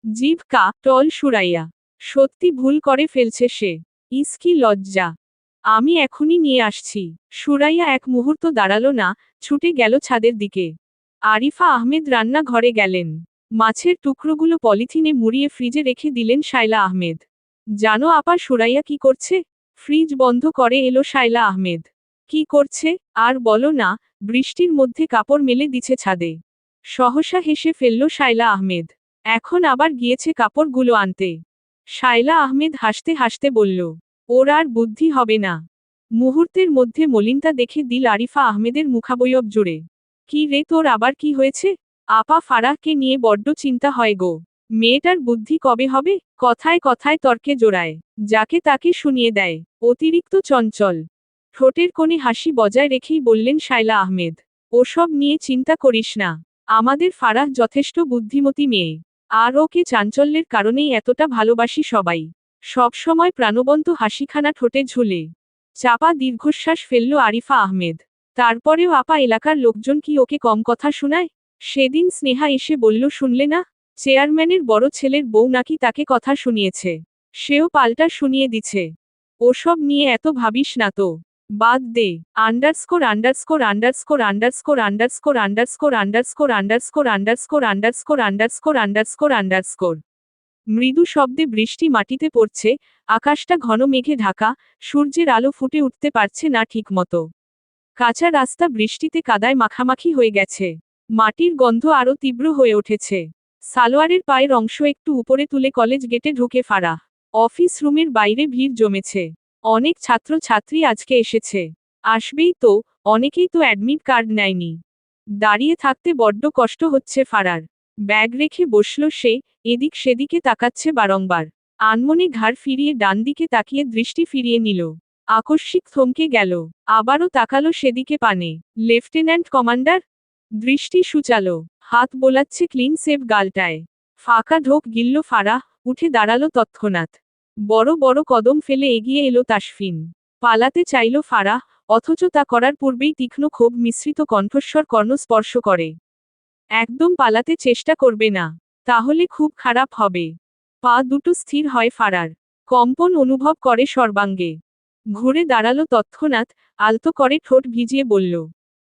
জিভ টল সুরাইয়া। সত্যি ভুল করে ফেলছে সে। ইস কি লজ্জা! আমি এখনই নিয়ে আসছি। সুরাইয়া এক মুহূর্ত দাঁড়ালো না, ছুটে গেল ছাদের দিকে। আরিফা আহমেদ রান্নাঘরে গেলেন। মাছের টুকরোগুলো পলিথিনে মুড়িয়ে ফ্রিজে রেখে দিলেন শায়লা আহমেদ। জানো আপা সুরাইয়া কি করছে? ফ্রিজ বন্ধ করে এলো শায়লা আহমেদ। কি করছে? আর বলো না, বৃষ্টির মধ্যে কাপড় মেলে দিছে ছাদে। সহসা হেসে ফেলল শায়লা আহমেদ। এখন আবার গিয়েছে কাপড়গুলো আনতে। শায়লা আহমেদ হাসতে হাসতে বলল, ওর আর বুদ্ধি হবে না। মুহূর্তের মধ্যে মলিনতা দেখে দিল আরিফা আহমেদের মুখাবয়ব জুড়ে। কি রে, তোর আবার কি হয়েছে? আপা ফারাহকে নিয়ে বড্ড চিন্তা হয় গো। মেয়েটার বুদ্ধি কবে হবে? কথায় কথায় তর্কে জোড়ায়। যাকে তাকে শুনিয়ে দেয়। অতিরিক্ত চঞ্চল। ঠোঁটের কোণে হাসি বজায় রেখেই বললেন শায়লা আহমেদ। ওসব নিয়ে চিন্তা করিস না। আমাদের ফারাহ যথেষ্ট বুদ্ধিমতী মেয়ে। আর ওকে চাঞ্চল্যের কারণেই এতটা ভালোবাসি সবাই। সবসময় প্রাণবন্ত হাসিখানা ঠোঁটে ঝুলে। চাপা দীর্ঘশ্বাস ফেলল আরিফা আহমেদ। তারপরেও আপা এলাকার লোকজন কি ওকে কম কথা শোনায়? সেদিন স্নেহা এসে বলল, শুনলে না? চেয়ারম্যানের বড় ছেলের বউ নাকি তাকে কথা শুনিয়েছে। সেও পাল্টা শুনিয়ে দিছে। ওসব নিয়ে এত ভাবিস না তো। বাদ দে। Underscore underscore underscore underscore underscore underscore underscore underscore underscore underscore underscore underscore underscore. মৃদু শব্দে বৃষ্টি মাটিতে পড়ছে। আকাশটা ঘন মেঘে ঢাকা। সূর্যের আলো ফুটে উঠতে পারছে না ঠিকমতো। কাঁচা রাস্তা বৃষ্টিতে কাদায় মাখামাখি হয়ে গেছে। মাটির গন্ধ আরো তীব্র হয়ে উঠেছে। সালোয়ারের পায়ের অংশ একটু উপরে তুলে কলেজ গেটে ঢুকে ফারাহ। অফিস রুমের বাইরে ভিড় জমেছে। অনেক ছাত্র ছাত্রী আজকে এসেছে। আসবেই তো, অনেকেই তো অ্যাডমিট কার্ড নেয়নি। দাঁড়িয়ে থাকতে বড্ড কষ্ট হচ্ছে ফারার। ব্যাগ রেখে বসল সে, এদিক সেদিকে তাকাচ্ছে বারংবার। আনমনে ঘাড় ফিরিয়ে ডান দিকে তাকিয়ে দৃষ্টি ফিরিয়ে নিল। আকস্মিক থমকে গেল। আবারও তাকালো সেদিকে পানে। Lieutenant commander? দৃষ্টি সূচালো। হাত বোলাচ্ছে ক্লিন সেভ গালটায়। ফাঁকা ঢোক গিলল ফারাহ, উঠে দাঁড়ালো তৎক্ষণাৎ। বড় বড় কদম ফেলে এগিয়ে এলো তাসফিন। পালাতে চাইল ফারাহ, অথচ তা করার পূর্বেই তীক্ষ্ণ ক্ষোভ মিশ্রিত কণ্ঠস্বর কর্ণ স্পর্শ করে। একদম পালাতে চেষ্টা করবে না। তাহলে খুব খারাপ হবে। পা দুটো স্থির হয় ফারার। কম্পন অনুভব করে সর্বাঙ্গে। ঘুরে দাঁড়ালো তৎক্ষণাৎ, আলতো করে ঠোঁট ভিজিয়ে বলল,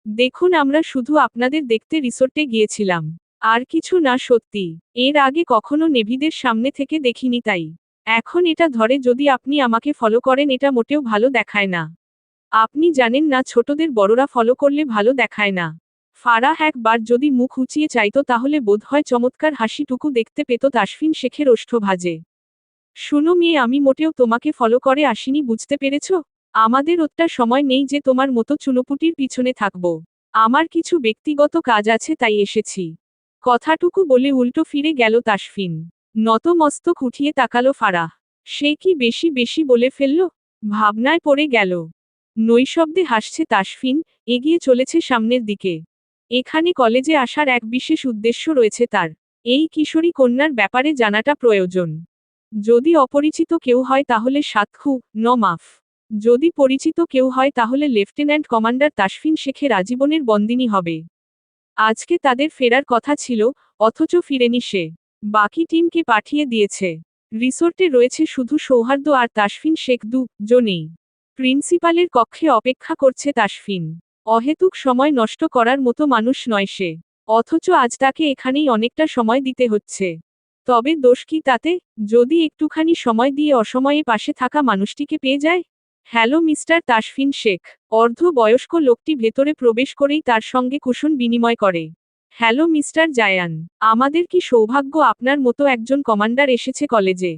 দেখুন আমরা শুধু আপনাদের দেখতে রিসোর্টে গিয়েছিলাম। আর কিছু না সত্যি। এর আগে কখনো নেভিদের সামনে থেকে দেখিনি তাই। এখন এটা ধরে যদি আপনি আমাকে ফলো করেন, এটা মোটেও ভালো দেখায় না। আপনি জানেন না ছোটদের বড়রা ফলো করলে ভালো দেখায় না। ফারাহ একবার যদি মুখ উঁচিয়ে চাইতো তাহলে বোধহয় চমৎকার হাসিটুকু দেখতে পেত তাসফিন শেখের ওষ্ঠ ভাজে। শুনো মেয়ে, আমি মোটেও তোমাকে ফলো করে আসিনি, বুঝতে পেরেছ? আমাদের ওটা সময় নেই যে তোমার মতো চুনোপুটির পিছনে থাকব। আমার কিছু ব্যক্তিগত কাজ আছে তাই এসেছি। কথাটুকু বলে উল্টো ফিরে গেল তাসফিন। নত মস্তক উঠিয়ে তাকালো ফারাহ। সে কি বেশি বেশি বলে ফেলল? ভাবনায় পড়ে গেল। নৈশব্দে হাসছে তাসফিন, এগিয়ে চলেছে সামনের দিকে। এখানে কলেজে আসার এক বিশেষ উদ্দেশ্য রয়েছে তার। এই কিশোরী কন্যার ব্যাপারে জানাটা প্রয়োজন। যদি অপরিচিত কেউ হয় তাহলে সাতক্ষু, মাফ। যদি পরিচিত কেউ হয় তাহলে লেফটেন্যান্ট কমান্ডার তাসফিন শেখের আজীবনের বন্দিনী হবে। আজকে তাদের ফেরার কথা ছিল, অথচ ফিরেনি সে। বাকি টিমকে পাঠিয়ে দিয়েছে। রিসোর্টে রয়েছে শুধু সৌহার্দ্য আর তাসফিন শেখ জনেই। প্রিন্সিপালের কক্ষে অপেক্ষা করছে তাসফিন। অহেতুক সময় নষ্ট করার মতো মানুষ নয় সে। অথচ আজ তাকে এখানেই অনেকটা সময় দিতে হচ্ছে। তবে দোষ কি তাতে, যদি একটুখানি সময় দিয়ে অসময়ে পাশে থাকা মানুষটিকে পেয়ে যায়? Hello mister Tasfin Sheikh. অর্ধ বয়স্ক লোকটি ভেতরে প্রবেশ করেই তার সঙ্গে কুশন বিনিময় করে। হ্যালো মিস্টার জায়ান, আমাদের কি সৌভাগ্য আপনার মতো একজন কমান্ডার এসেছে কলেজে।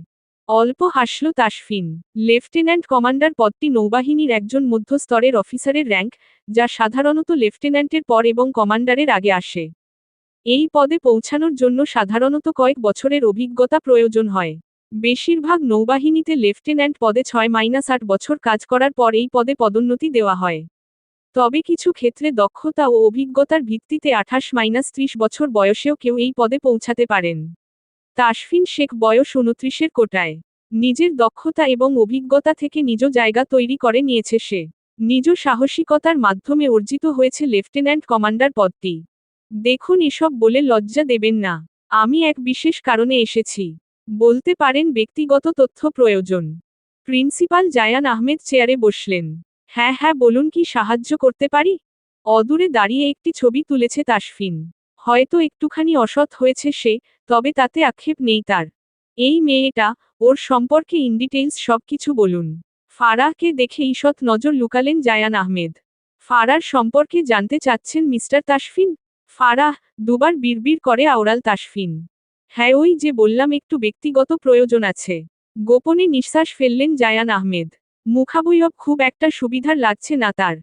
অল্প হাসল তাসফিন। লেফটেন্যান্ট কমান্ডার পদটি নৌবাহিনীর একজন মধ্যস্তরের অফিসারের র্যাঙ্ক, যা সাধারণত লেফটেন্যান্টের পর এবং কমান্ডারের আগে আসে। এই পদে পৌঁছানোর জন্য সাধারণত কয়েক বছরের অভিজ্ঞতা প্রয়োজন হয়। বেশিরভাগ নৌবাহিনীতে লেফটেন্যান্ট পদে 6-8 বছর কাজ করার পর এই পদে পদোন্নতি দেওয়া হয়। তবে কিছু ক্ষেত্রে দক্ষতা ও অভিজ্ঞতার ভিত্তিতে 28-30 বছর বয়সেও কেউ এই পদে পৌঁছাতে পারেন। তাসফিন শেখ বয়স 29-এর কোটায়। নিজের দক্ষতা এবং অভিজ্ঞতা থেকে নিজ জায়গা তৈরি করে নিয়েছে সে। নিজ সাহসিকতার মাধ্যমে অর্জিত হয়েছে লেফটেন্যান্ট কমান্ডার পদটি। দেখুন, এসব বলে লজ্জা দেবেন না। আমি এক বিশেষ কারণে এসেছি। বলতে পারেন ব্যক্তিগত তথ্য প্রয়োজন। প্রিন্সিপাল জায়ান আহমেদ চেয়ারে বসলেন। হ্যাঁ হ্যাঁ, বলুন, কি সাহায্য করতে পারি? অদূরে দাঁড়িয়ে একটি ছবি তুলেছে তাসফিন। হয়তো একটুখানি অসৎ হয়েছে সে, তবে তাতে আক্ষেপ নেই তার। এই মেয়েটা, ওর সম্পর্কে ইন ডিটেইলস সবকিছু বলুন। ফারাহকে দেখে ঈষৎ নজর লুকালেন জায়ান আহমেদ। ফারার সম্পর্কে জানতে চাচ্ছেন মিস্টার তাসফিন? ফারাহ দুবার বিড়বিড় করে আওড়াল তাসফিন। হ্যাঁ, ওই যে বললাম একটু ব্যক্তিগত প্রয়োজন আছে। গোপনে নিঃশ্বাস ফেললেন জায়ান আহমেদ। মুখাবয়ব খুব একটা সুবিধার লাগছে না তার।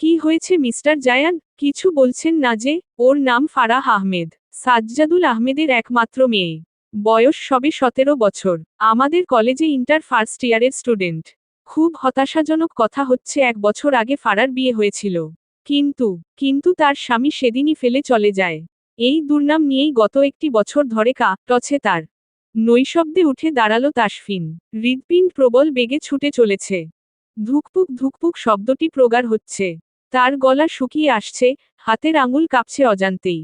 কি হয়েছে মিস্টার জায়ান, কিছু বলছেন না যে? ওর নাম ফারাহ আহমেদ, সাজ্জাদুল আহমেদের একমাত্র মেয়ে। বয়স সবে 17 বছর। আমাদের কলেজে ইন্টার ফার্স্ট ইয়ারের স্টুডেন্ট। খুব হতাশাজনক কথা হচ্ছে, 1 বছর আগে ফারার বিয়ে হয়েছিল। কিন্তু তার স্বামী সেদিনই ফেলে চলে যায়। এই দুর্নাম নিয়েই গত একটি বছর ধরে টছে তার। নৈশব্দে উঠে দাঁড়ালো তাসফিন। হৃৎপিণ্ড প্রবল বেগে ছুটে চলেছে। ধুকপুক ধুকপুক শব্দটি প্রগাঢ় হচ্ছে। তার গলা শুকিয়ে আসছে, হাতের আঙুল কাঁপছে অজান্তেই।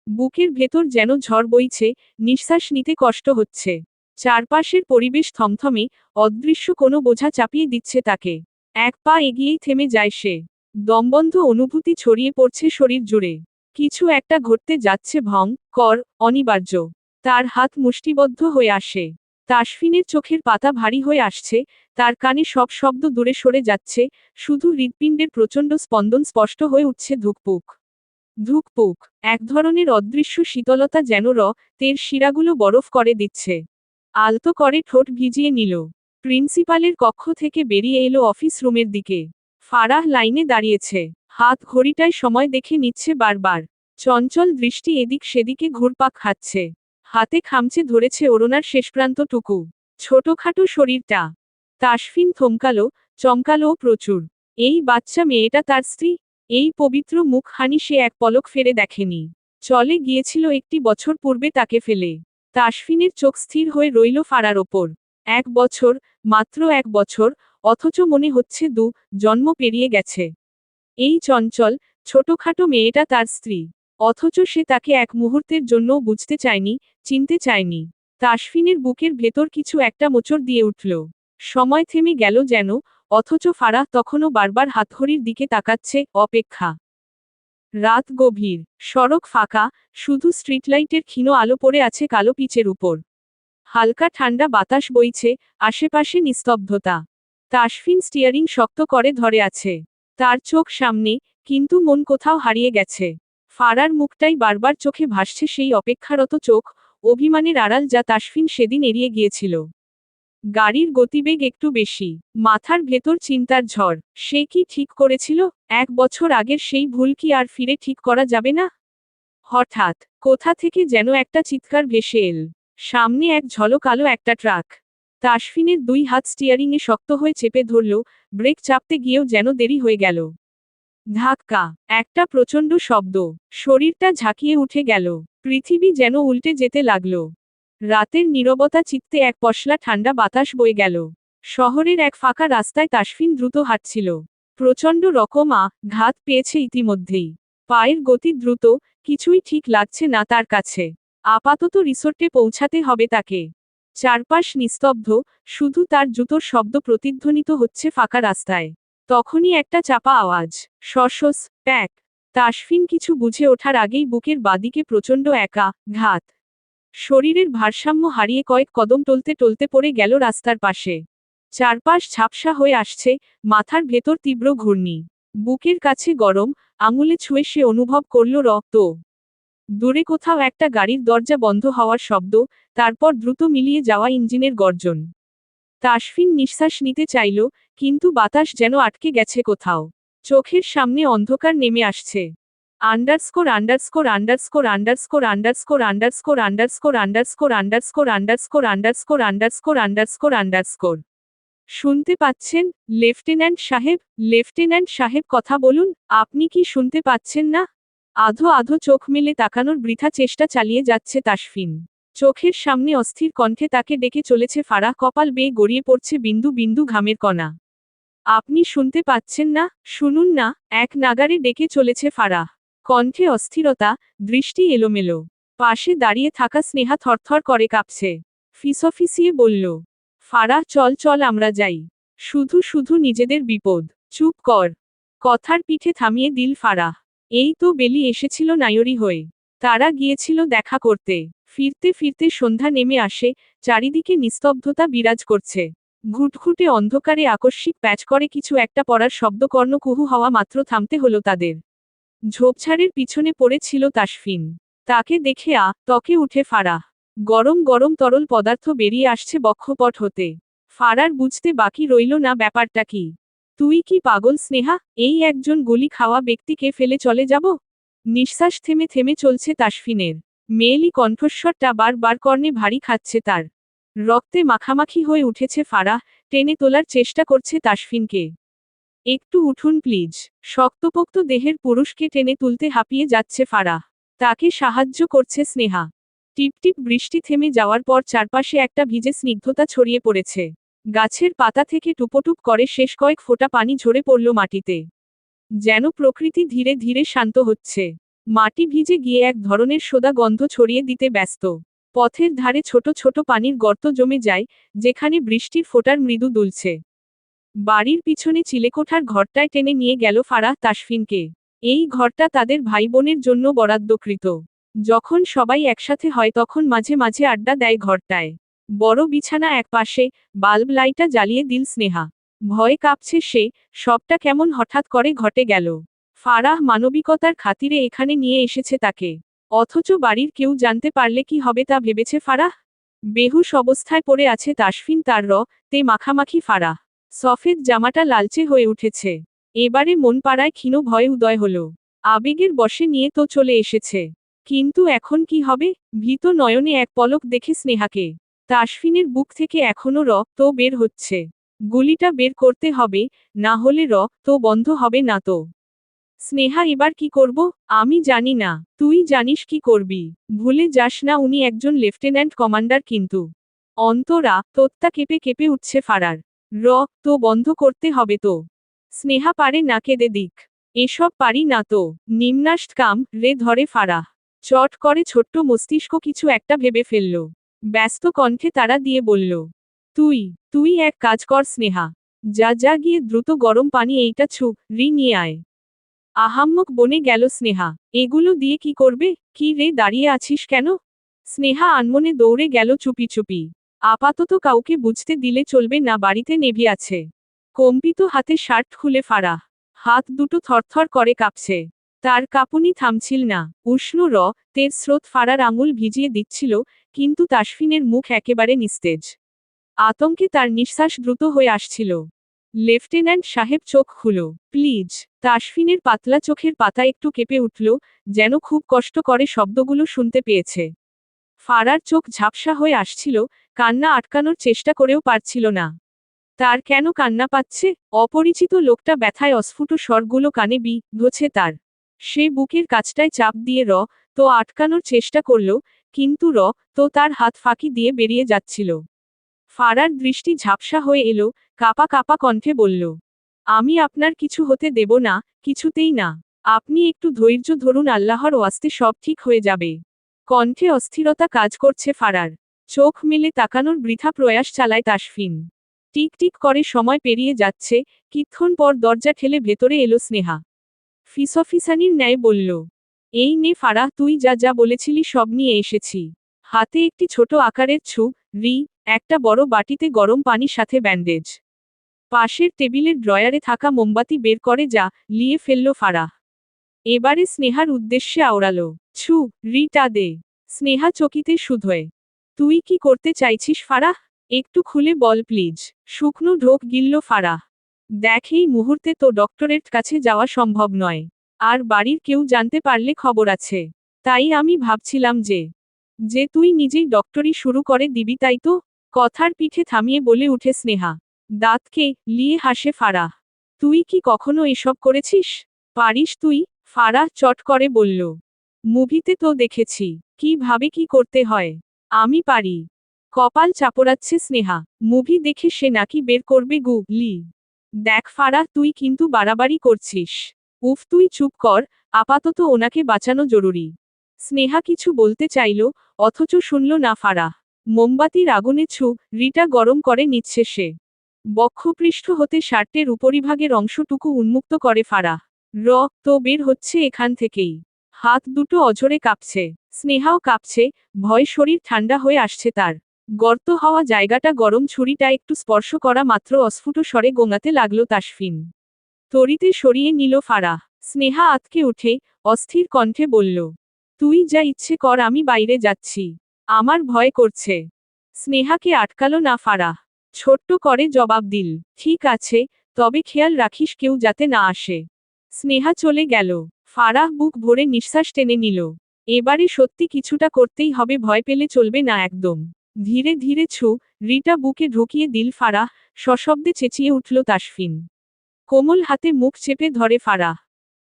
বুকের ভেতর যেন ঝড় বইছে, নিঃশ্বাস নিতে কষ্ট হচ্ছে। চারপাশের পরিবেশ থমথমে, অদৃশ্য কোনো বোঝা চাপিয়ে দিচ্ছে তাকে। এক পা এগিয়েই থেমে যায় সে। দমবন্ধ অনুভূতি ছড়িয়ে পড়ছে শরীর জুড়ে। কিছু একটা ঘটতে যাচ্ছে, অনিবার্য। তার হাত মুষ্টিবদ্ধ হয়ে আসে। তাসফিনের চোখের পাতা ভারী হয়ে আসছে, তার কানে সব শব্দ দূরে সরে যাচ্ছে, শুধু হৃৎপিণ্ডের প্রচণ্ড স্পন্দন স্পষ্ট হয়ে উঠছে। ধুকপুক ধুকপুক, এক ধরনের অদৃশ্য শীতলতা যেন তের শিরাগুলো বরফ করে দিচ্ছে। আলতো করে ঠোঁট ভিজিয়ে নিল। প্রিন্সিপালের কক্ষ থেকে বেরিয়ে এলো অফিস রুমের দিকে। ফারাহ লাইনে দাঁড়িয়েছে। হাত ঘড়িটায় সময় দেখে নিচ্ছে বারবার। চঞ্চল দৃষ্টি এদিক সেদিকে ঘুরপাক খাচ্ছে। হাতে খামচে ধরেছে ওড়নার শেষপ্রান্তটুকু। ছোটখাটো শরীরটা। তাসফিন থমকালো, চমকালো প্রচুর। এই বাচ্চা মেয়েটা তার স্ত্রী? এই পবিত্র মুখখানি সে এক পলক ফেরে দেখেনি। চলে গিয়েছিল একটি বছর পূর্বে তাকে ফেলে। তাসফিনের চোখ স্থির হয়ে রইল ফারার ওপর। 1 বছর, মাত্র 1 বছর, অথচ মনে হচ্ছে জন্ম পেরিয়ে গেছে। এই চঞ্চল, ছোটখাটো মেয়েটা তার স্ত্রী। অথচ সে তাকে এক মুহূর্তের জন্যও বুঝতে চায়নি, চিনতে চায়নি। তাসফিনের বুকের ভেতর কিছু একটা মোচড় দিয়ে উঠল। সময় থেমে গেল যেন, অথচ ফারাহ তখনও বারবার হাতঘড়ির দিকে তাকাচ্ছে, অপেক্ষা। রাত গভীর, সড়ক ফাঁকা, শুধু স্ট্রিটলাইটের ক্ষীণ আলো পড়ে আছে কালো পিচের উপর। হালকা ঠান্ডা বাতাস বইছে, আশেপাশে নিস্তব্ধতা। তাসফিন স্টিয়ারিং শক্ত করে ধরে আছে। তার চোখ সামনে, কিন্তু মন কোথাও হারিয়ে গেছে। ফারার মুখটাই বারবার চোখে ভাসছে, সেই অপেক্ষারত চোখ, অভিমানের আড়াল যা তাসফিন সেদিন এড়িয়ে গিয়েছিল। গাড়ির গতিবেগ একটু বেশি। মাথার ভেতর চিন্তার ঝড়। সে কি ঠিক করেছিল? 1 বছর আগের সেই ভুল কি আর ফিরে ঠিক করা যাবে না? হঠাৎ কোথা থেকে যেন একটা চিৎকার ভেসে এল। সামনে এক ঝলক আলো একটা ট্রাক। তাসফিনের 2 হাত স্টিয়ারিংয়ে শক্ত হয়ে চেপে ধরল, ব্রেক চাপতে গিয়েও যেন দেরি হয়ে গেল। ধাক্কা, একটা প্রচণ্ড শব্দ, শরীরটা ঝাঁকিয়ে উঠে গেল, পৃথিবী যেন উল্টে যেতে লাগল। রাতের নীরবতা চিত্তে এক পশলা ঠান্ডা বাতাস বয়ে গেল। শহরের এক ফাঁকা রাস্তায় তাসফিন দ্রুত হাঁটছিল। প্রচণ্ড রকম ঘাত পেয়েছে ইতিমধ্যেই। পায়ের গতি দ্রুত, কিছুই ঠিক লাগছে না তার কাছে। আপাতত রিসোর্টে পৌঁছাতে হবে তাকে। চারপাশ নিস্তব্ধ, শুধু তার জুতোর শব্দ প্রতিধ্বনিত হচ্ছে ফাঁকা রাস্তায়। তখনই একটা চাপা আওয়াজ, শসস, প্যাক। তাসফিন কিছু বুঝে ওঠার আগেই বুকের বাদিকে প্রচণ্ড ঘাত। শরীরের ভারসাম্য হারিয়ে কয়েক কদম টলতে টলতে পড়ে গেল রাস্তার পাশে। চারপাশ ঝাপসা হয়ে আসছে, মাথার ভেতর তীব্র ঘূর্ণি। বুকের কাছে গরম, আঙুলে ছুঁয়ে সে অনুভব করল রক্ত। দূরে কোথাও একটা গাড়ির দরজা বন্ধ হওয়ার শব্দ, তারপর দ্রুত মিলিয়ে যাওয়া ইঞ্জিনের গর্জন। তাসফিন নিঃশ্বাস নিতে চাইল, কিন্তু বাতাস যেন আটকে গেছে কোথাও। চোখের সামনে অন্ধকার নেমে আসছে। Underscore underscore underscore underscore underscore underscore underscore underscore underscore underscore underscore underscore underscore underscore. শুনতে পাচ্ছেন, লেফটেন্যান্ট সাহেব? লেফটেন্যান্ট সাহেব কথা বলুন, আপনি কি শুনতে পাচ্ছেন না? আধো আধো চোখ মেলে তাকানোর বৃথা চেষ্টা চালিয়ে যাচ্ছে তাসফিন। চোখের সামনে অস্থির কণ্ঠে তাকে ডেকে চলেছে ফারাহ, কপাল বেয়ে গড়িয়ে পড়ছে বিন্দু বিন্দু ঘামের কণা। আপনি শুনতে পাচ্ছেন না? শুনুন না, এক নাগারে ডেকে চলেছে ফারাহ। কণ্ঠে অস্থিরতা, দৃষ্টি এলোমেলো। পাশে দাঁড়িয়ে থাকা স্নেহা থরথর করে কাঁপছে। ফিসফিসিয়ে বলল, ফারাহ চল চল আমরা যাই। শুধু শুধু নিজেদের বিপদ। চুপ কর। কথার পিঠে থামিয়ে দিল ফারাহ। এই তো বেলি এসেছিল নায়রি হয়ে। তারা গিয়েছিল দেখা করতে। ফিরতে ফিরতে সন্ধ্যা নেমে আসে, চারিদিকে নিস্তব্ধতা বিরাজ করছে। ঘুটঘুটে অন্ধকারে আকস্মিক প্যাচ করে কিছু একটা পড়ার শব্দকর্ণ কুহু হওয়া মাত্র থামতে হলো তাদের। ঝোপঝাড়ের পিছনে পড়েছিল তাসফিন। তাকে দেখে ত্বকে উঠে ফারাহ। গরম গরম তরল পদার্থ বেরিয়ে আসছে বক্ষপট হতে। ফারার বুঝতে বাকি রইল না ব্যাপারটা কি। তুই কি পাগল স্নেহা? এই একজন গুলি খাওয়া ব্যক্তিকে ফেলে চলে যাব? নিঃশ্বাস থেমে থেমে চলছে তাসফিনের। মেয়েলি কণ্ঠস্বরটা বার কর্ণে ভারী খাচ্ছে তার। রক্তে মাখামাখি হয়ে উঠেছে ফারাহ, টেনে তোলার চেষ্টা করছে তাসফিনকে। একটু উঠুন প্লিজ। শক্তপোক্ত দেহের পুরুষকে টেনে তুলতে হাঁপিয়ে যাচ্ছে ফারাহ। তাকে সাহায্য করছে স্নেহা। টিপটিপ বৃষ্টি থেমে যাওয়ার পর চারপাশে একটা ভিজে স্নিগ্ধতা ছড়িয়ে পড়েছে। গাছের পাতা থেকে টুপটুপ করে শেষ কয়েক ফোঁটা পানি ঝরে পড়ল মাটিতে। যেন প্রকৃতি ধীরে ধীরে শান্ত হচ্ছে। মাটি ভিজে গিয়ে এক ধরনের সোদা গন্ধ ছড়িয়ে দিতে ব্যস্ত। পথের ধারে ছোট ছোট পানির গর্ত জমে যায়, যেখানে বৃষ্টির ফোঁটার মৃদু দুলছে। বাড়ির পিছনে চিলেকোঠার ঘরটায় টেনে নিয়ে গেল ফারাহ তাসফিনকে। এই ঘরটা তাদের ভাই বোনের জন্য বরাদ্দকৃত। যখন সবাই একসাথে হয় তখন মাঝে মাঝে আড্ডা দেয় ঘরটায়। বড় বিছানা এক পাশে, বাল্ব লাইটা জ্বালিয়ে দিল স্নেহা। ভয়ে কাঁপছে সে, সবটা কেমন হঠাৎ করে ঘটে গেল। ফারাহ মানবিকতার খাতিরে এখানে নিয়ে এসেছে তাকে। অথচ বাড়ির কেউ জানতে পারলে কি হবে তা ভেবেছে ফারাহ। বেহুশ অবস্থায় পড়ে আছে তাসফিন, তার তে মাখামাখি ফারাহ। সফেদ জামাটা লালচে হয়ে উঠেছে। এবারে মন পাড়ায় ক্ষীণ ভয় উদয় হল। আবেগের বশে নিয়ে তো চলে এসেছে। কিন্তু এখন কি হবে? ভীত নয়নে এক পলক দেখে স্নেহাকে। তাসফিনের বুক থেকে এখনো রক্ত বের হচ্ছে। গুলিটা বের করতে হবে, না হলে রক্ত বন্ধ হবে না তো। স্নেহা এবার কি করব? আমি জানি না। তুই জানিস কি করবি। ভুলে যাস না উনি একজন লেফটেন্যান্ট কমান্ডার কিন্তু। অন্তরা তোত্তা কেঁপে কেঁপে উঠছে ফারার। তো বন্ধ করতে হবে তো। স্নেহা পারে না কেঁদে দিক। এসব পারি না তো। নিম্নাষ্ট কাম রে ধরে ফারাহ। চট করে ছোট্ট মস্তিষ্ক কিছু একটা ভেবে ফেলল। ব্যস্ত কণ্ঠে তারা দিয়ে বলল, তুই তুই এক কাজ কর স্নেহা। যা গিয়ে দ্রুত গরম পানি এইটা নিয়ে আয়। আহাম্মক বনে গেল স্নেহা। এগুলো দিয়ে কি করবে? কি রে দাঁড়িয়ে আছিস কেন? স্নেহা আনমনে দৌড়ে গেল চুপি চুপি। আপাতত কাউকে বুঝতে দিলে চলবে না বাড়িতে নেভি আছে। কম্পিত হাতে শার্ট খুলে ফারাহ। হাত দুটো থরথর করে কাঁপছে। তার কাঁপুনি থামছিল না। উষ্ণ তের স্রোত ফারার আঙুল ভিজিয়ে দিচ্ছিল, কিন্তু তাসফিনের মুখ একেবারে নিস্তেজ। আতঙ্কে তার নিঃশ্বাস দ্রুত হয়ে আসছিল। লেফটেন্যান্ট সাহেব চোখ খুলো প্লিজ। তাসফিনের পাতলা চোখের পাতা একটু কেঁপে উঠল, যেন খুব কষ্ট করে শব্দগুলো শুনতে পেয়েছে। ফারার চোখ ঝাপসা হয়ে আসছিল, কান্না আটকানোর চেষ্টা করেও পারছিল না। তার কেন কান্না পাচ্ছে? অপরিচিত লোকটা ব্যথায় অস্ফুট স্বরগুলো কানে বিঁধছে তার। সে বুকের কাছটায় চাপ দিয়ে তো আটকানোর চেষ্টা করল, কিন্তু তো তার হাত ফাঁকি দিয়ে বেরিয়ে যাচ্ছিল। ফারার দৃষ্টি ঝাপসা হয়ে এলো, কাঁপা কাঁপা কণ্ঠে বলল, আমি আপনার কিছু হতে দেব না, কিছুতেই না। আপনি একটু ধৈর্য ধরুন, আল্লাহর ওয়াস্তে সব ঠিক হয়ে যাবে। কণ্ঠে অস্থিরতা কাজ করছে ফারার। চোখ মেলে তাকানোর বৃথা প্রয়াস চালায় তাসফিন। টিক টিক করে সময় পেরিয়ে যাচ্ছে, কিছুক্ষণ পর দরজা ঠেলে ভেতরে এলো স্নেহা। ফিসফিসানির ন্যায় বলল, এই নে ফারাহ, তুই যা যা বলেছিলি সব নিয়ে এসেছি। হাতে একটি ছোট আকারের ছুরি, একটা বড় বাটিতে গরম পানির সাথে ব্যান্ডেজ। পাশের টেবিলের ড্রয়ারে থাকা মোমবাতি বের করে লিয়ে ফেলল ফারাহ। এবারে স্নেহার উদ্দেশ্যে আওড়ালো, রিটা দে। স্নেহা চকিতে শুধোয়। তুই কি করতে চাইছিস ফারাহ? একটু খুলে বল প্লিজ। শুকনো ঢোক গিলল ফারাহ। দেখ, এই মুহূর্তে তো ডক্টরের কাছে যাওয়া সম্ভব নয়। আর বাড়ির কেউ জানতে পারলে খবর আছে। তাই আমি ভাবছিলাম যে তুই নিজেই ডক্টরি শুরু করে দিবি, তাই তো? কথার পিঠে থামিয়ে বলে উঠে স্নেহা। দাঁতকে লিয়ে হাসে ফারাহ। তুই কি কখনো এসব করেছিস? পারিস তুই? ফারাহ চট করে বলল, মুভিতে তো দেখেছি কিভাবে কি করতে হয়। আমি পারি। কপাল চাপড়াচ্ছে স্নেহা। মুভি দেখে সে নাকি বের করবে গুলি। দেখ ফারাহ, তুই কিন্তু বাড়াবাড়ি করছিস। উফ, তুই চুপ কর, আপাতত ওনাকে বাঁচানো জরুরি। স্নেহা কিছু বলতে চাইল, অথচ শুনল না ফারাহ। মোমবাতির আগুনে রিটা গরম করে নিচ্ছে সে। বক্ষপৃষ্ঠ হতে শার্টের উপরিভাগের অংশটুকু উন্মুক্ত করে ফারাহ। তো বের হচ্ছে এখান থেকেই। হাত দুটো অঝরে কাঁপছে। স্নেহাও কাঁপছে, ভয় শরীর ঠান্ডা হয়ে আসছে তার। গর্ত হওয়া জায়গাটা গরম ছুরিটা একটু স্পর্শ করা মাত্র অস্ফুট স্বরে গোঙাতে লাগলো তাসফিন। তরিতে সরিয়ে নিল ফারাহ। স্নেহা আতকে উঠে অস্থির কণ্ঠে বলল, তুই যা ইচ্ছে কর, আমি বাইরে যাচ্ছি। আমার ভয় করছে। স্নেহাকে আটকালো না ফারাহ। ছোট্ট করে জবাব দিল, ঠিক আছে, তবে খেয়াল রাখিস কেউ যাতে না আসে। স্নেহা চলে গেল। ফারাহ বুক ভরে নিঃশ্বাস টেনে নিল। এবারে সত্যি কিছুটা করতেই হবে, ভয় পেলে চলবে না একদম। ধীরে ধীরে রিটা বুকে ঢুকিয়ে দিল ফারাহ। সশব্দে চেঁচিয়ে উঠল তাসফিন। কোমল হাতে মুখ চেপে ধরে ফারাহ।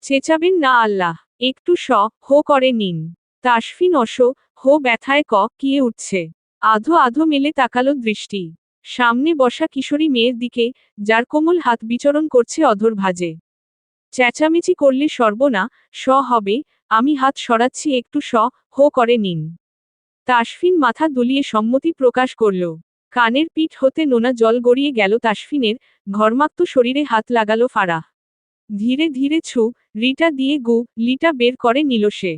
চেঁচাবেন না আল্লাহ, একটু হো করে নিন। তাসফিন হো ব্যথায় কিয়ে উঠছে। আধো আধো মেলে তাকালো দৃষ্টি সামনে বসা কিশোরী মেয়ের দিকে, যার কোমল হাত বিচরণ করছে অধর ভাঁজে। চেঁচামেচি করলে সর্বনা হবে। আমি হাত সরাচ্ছি, একটু হো করে নিন। তাসফিন মাথা দুলিয়ে সম্মতি প্রকাশ করল। কানের পিঠ হতে নোনা জল গড়িয়ে গেল তাসফিনের। ঘর্মাক্ত শরীরে হাত লাগালো ফারাহ। ধীরে ধীরে রিটা দিয়ে লিটা বের করে নিল সে।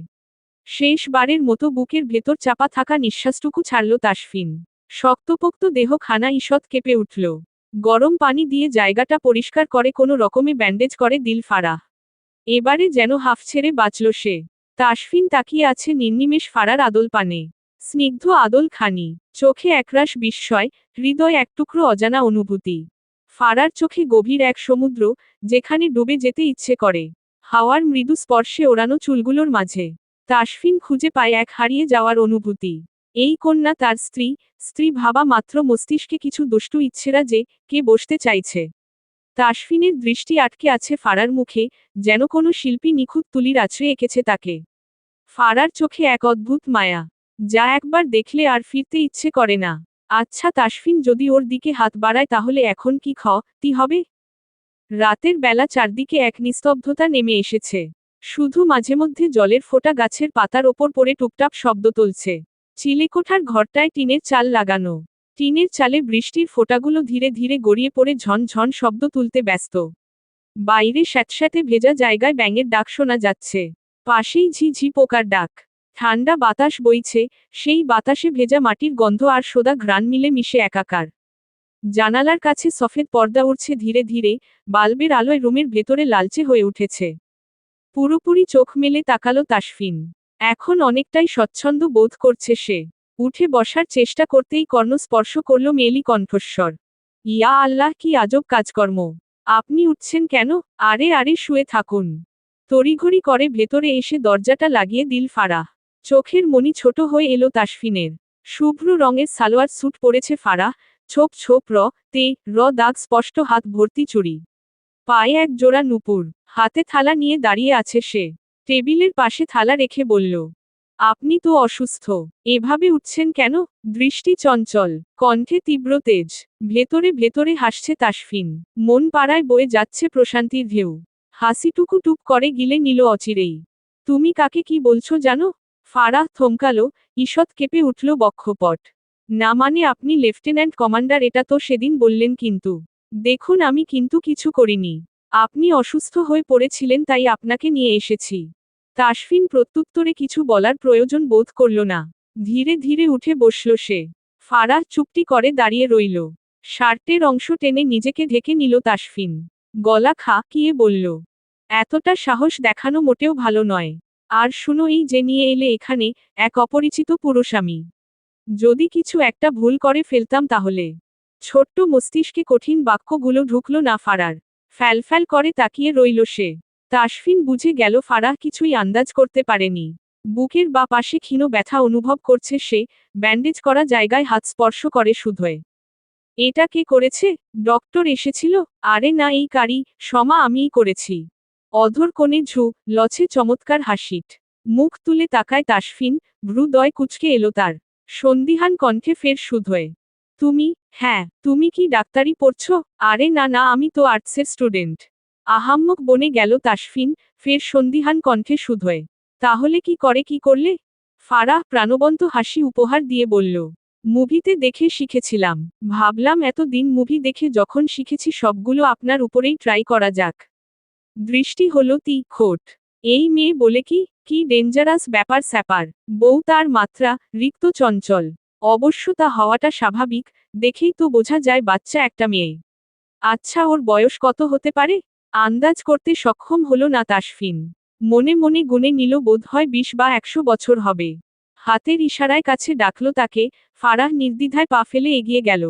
শেষবারের মতো বুকের ভেতর চাপা থাকা নিঃশ্বাসটুকু ছাড়ল তাসফিন। শক্তপোক্ত দেহ খানা ঈষৎ কেঁপে উঠল। গরম পানি দিয়ে জায়গাটা পরিষ্কার করে কোনো রকমে ব্যান্ডেজ করে দিল ফারাহ। এবারে যেন হাফ ছেড়ে বাঁচল সে। তাসফিন তাকিয়ে আছে নির্নিমেষ ফারার আদল পানে। স্নিগ্ধ আদল খানি, চোখে একরাশ বিস্ময়, হৃদয় এক টুকরো অজানা অনুভূতি। ফারার চোখে গভীর এক সমুদ্র, যেখানে ডুবে যেতে ইচ্ছে করে। হাওয়ার মৃদু স্পর্শে ওড়ানো চুলগুলোর মাঝে তাসফিন খুঁজে পায় এক হারিয়ে যাওয়ার অনুভূতি। এই কন্যা তার স্ত্রী ভাবা মাত্র মস্তিষ্কে কিছু দুষ্টু ইচ্ছেরা কে বসতে চাইছে। তাসফিনের দৃষ্টি আটকে আছে ফারার মুখে, যেন কোনো শিল্পী নিখুঁত তুলির আছড়ে এঁকেছে তাকে। ফারার চোখে এক অদ্ভুত মায়া, যা একবার দেখলে আর ফিরতে ইচ্ছে করে না। আচ্ছা, তাসফিন যদি ওর দিকে হাত বাড়ায় তাহলে এখন কি হবে? রাতের বেলা চারদিকে এক নিস্তব্ধতা নেমে এসেছে। শুধু মাঝে মধ্যে জলের ফোঁটা গাছের পাতার ওপর পড়ে টুপটাপ শব্দ তুলছে। চিলেকোঠার ঘরটায় টিনের চাল লাগানো। টিনের চালে বৃষ্টির ফোঁটাগুলো ধীরে ধীরে গড়িয়ে পড়ে ঝন ঝন শব্দ তুলতে ব্যস্ত। বাইরে স্যাঁতস্যাঁতে ভেজা জায়গায় ব্যাঙের ডাক শোনা যাচ্ছে। পাশেই ঝিঝি পোকার ডাক। ঠান্ডা বাতাস বইছে, সেই বাতাসে ভেজা মাটির গন্ধ আর সোদা ঘ্রাণ মিলে মিশে একাকার। জানালার কাছে সফেদ পর্দা উড়ছে ধীরে ধীরে, বাল্বের আলোয় রুমের ভেতরে লালচে হয়ে উঠেছে। পুরোপুরি চোখ মেলে তাকালো তাসফিন। এখন অনেকটাই স্বচ্ছন্দ বোধ করছে সে। উঠে বসার চেষ্টা করতেই কর্ণ স্পর্শ করল মেয়েলি কণ্ঠস্বর। ইয়া আল্লাহ, কি আজব কাজকর্ম! আপনি উঠছেন কেন? আরে আরে, শুয়ে থাকুন। তড়িঘড়ি করে ভেতরে এসে দরজাটা লাগিয়ে দিল ফারাহ। চোখের মনি ছোট হয়ে এলো তাসফিনের। শুভ্র রঙের সালোয়ার স্যুট পরেছে ফারাহ, ছোপ ছোপ তে দাগ স্পষ্ট, হাত ভর্তি চুড়ি, পায়ে এক জোড়া নুপুর, হাতে থালা নিয়ে দাঁড়িয়ে আছে সে। টেবিলের পাশে থালা রেখে বলল, আপনি তো অসুস্থ, এভাবে উঠছেন কেন? দৃষ্টি চঞ্চল, কণ্ঠে তীব্র তেজ। ভেতরে ভেতরে হাসছে তাসফিন, মন পাড়ায় বয়ে যাচ্ছে প্রশান্তির ঢেউ। হাসিটুকু টুপ করে গিলে নিল অচিরেই। তুমি কাকে কি বলছো জানো? ফারাহ থমকালো, ঈষৎ কেঁপে উঠল বক্ষপট। না মানে আপনি লেফটেন্যান্ট কমান্ডার, এটা তো সেদিন বললেন। কিন্তু দেখুন, আমি কিন্তু কিছু করিনি। আপনি অসুস্থ হয়ে পড়েছিলেন, তাই আপনাকে নিয়ে এসেছি। তাসফিন প্রত্যুত্তরে কিছু বলার প্রয়োজন বোধ করল না। ধীরে ধীরে উঠে বসল সে। ফারাহ চুপটি করে দাঁড়িয়ে রইল। শার্টের অংশ টেনে নিজেকে ঢেকে নিল তাসফিন। গলা খাকিয়ে বলল, এতটা সাহস দেখানো মোটেও ভালো নয়। আর শুনো, এই যে নিয়ে এলে এখানে, এক অপরিচিত পুরুষ আমি। যদি কিছু একটা ভুল করে ফেলতাম তাহলে। ছোট্ট মস্তিষ্কে কঠিন বাক্যগুলো ঢুকল না ফারার। ফ্যালফ্যাল করে তাকিয়ে রইল সে। তাসফিন বুঝে গেল ফারাহ কিছুই আন্দাজ করতে পারেনি। বুকের বা পাশে ক্ষীণ ব্যথা অনুভব করছে সে, ব্যান্ডেজ করা জায়গায় হাত স্পর্শ করে শুধোয়। এটা কে করেছে? ডক্টর এসেছিল? আরে না, এই কারি সমা আমিই করেছি। অধর কোণে লছে চমৎকার হাসিট। মুখ তুলে তাকায় তাসফিন, ভ্রুদয় কুঁচকে এলো তার। সন্দিহান কণ্ঠে ফের শুধোয়, তুমি? হ্যাঁ, তুমি কি ডাক্তারি পড়ছো? আরে না না, আমি তো আর্টসের স্টুডেন্ট। আহাম্মক বনে গেল তাসফিন, ফের সন্দিহান কণ্ঠে শুধোয়। তাহলে কি করলে? ফারাহ প্রাণবন্ত হাসি উপহার দিয়ে বলল, মুভিতে দেখে শিখেছিলাম। ভাবলাম এত দিন মুভি দেখে যখন শিখেছি, সবগুলো আপনার উপরেই ট্রাই করা যাক। দৃষ্টি হলো তীক্ষ্ণ। এই মেয়ে বলে কি কি ডেঞ্জারাস ব্যাপার স্যাপার। বউ তার মাত্রা, রিক্ত চঞ্চল। অবশ্য তা হওয়াটা স্বাভাবিক, দেখেই তো বোঝা যায় বাচ্চা একটা মেয়ে। আচ্ছা, ওর বয়স কত হতে পারে? আন্দাজ করতে সক্ষম হলো না তাসফিন। মনে মনে গুনে নিল, বোধহয় 20 বা 100 বছর হবে। হাতের ইশারায় কাছে ডাকল তাকে। ফারাহ নির্দ্বিধায় পা ফেলে এগিয়ে গেল।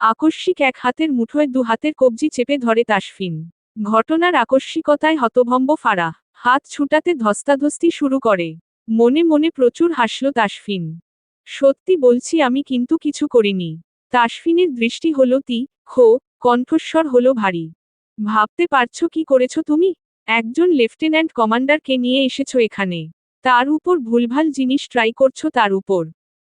আকস্মিক এক হাতের মুঠোয় 2 হাতের কবজি চেপে ধরে তাসফিন। ঘটনার আকস্মিকতায় হতভম্ব ফারাহ। হাত ছুটাতে ধস্তাধস্তি শুরু করে। মনে মনে প্রচুর হাসল তাসফিন। সত্যি বলছি, আমি কিন্তু কিছু করিনি। তাসফিনের দৃষ্টি হলো কণ্ঠস্বর হলো ভারী। ভাবতে পারছো কি করেছো তুমি? একজন লেফটেন্যান্ট কমান্ডারকে নিয়ে এসেছো এখানে। তার উপর ভুলভাল জিনিস ট্রাই করছো তার উপর।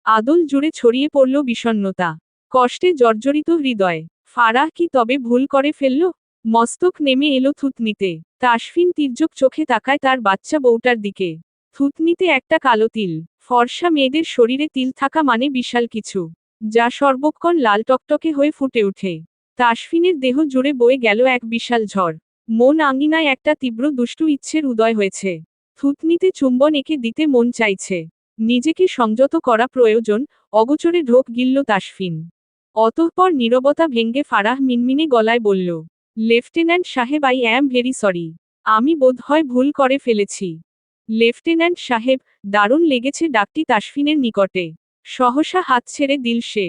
আদল জুড়ে ছড়িয়ে পড়ল বিষণ্ণতা। কষ্টে জর্জরিত হৃদয়। ফারাহ কি তবে ভুল করে ফেলল? মস্তক নেমে এলো থুতনিতে। তাসফিন তির্যক চোখে তাকায় তার বাচ্চা বউটার দিকে। থুতনিতে একটা কালো তিল। ফর্সা মেয়েদের শরীরে তিল থাকা মানে বিশাল কিছু, যা সর্বক্ষণ লাল টকটকে হয়ে ফুটে ওঠে। তাসফিনের দেহ জুড়ে বয়ে গেল এক বিশাল ঝড়। মন আঙিনায় একটা তীব্র দুষ্টু ইচ্ছের উদয় হয়েছে। থুতনিতে চুম্বন এঁকে দিতে মন চাইছে। নিজেকে সংযত করা প্রয়োজন। অগোচরে ঢোক গিলল তাসফিন। অতঃপর নীরবতা ভেঙ্গে ফারাহ মিনমিনে গলায় বলল, লেফটেন্যান্ট সাহেব, আই অ্যাম ভেরি সরি। আমি বোধহয় ভুল করে ফেলেছি। লেফটেন্যান্ট সাহেব, দারুণ লেগেছে ডাকটি তাসফিনের নিকটে। সহসা হাত ছেড়ে দিল সে।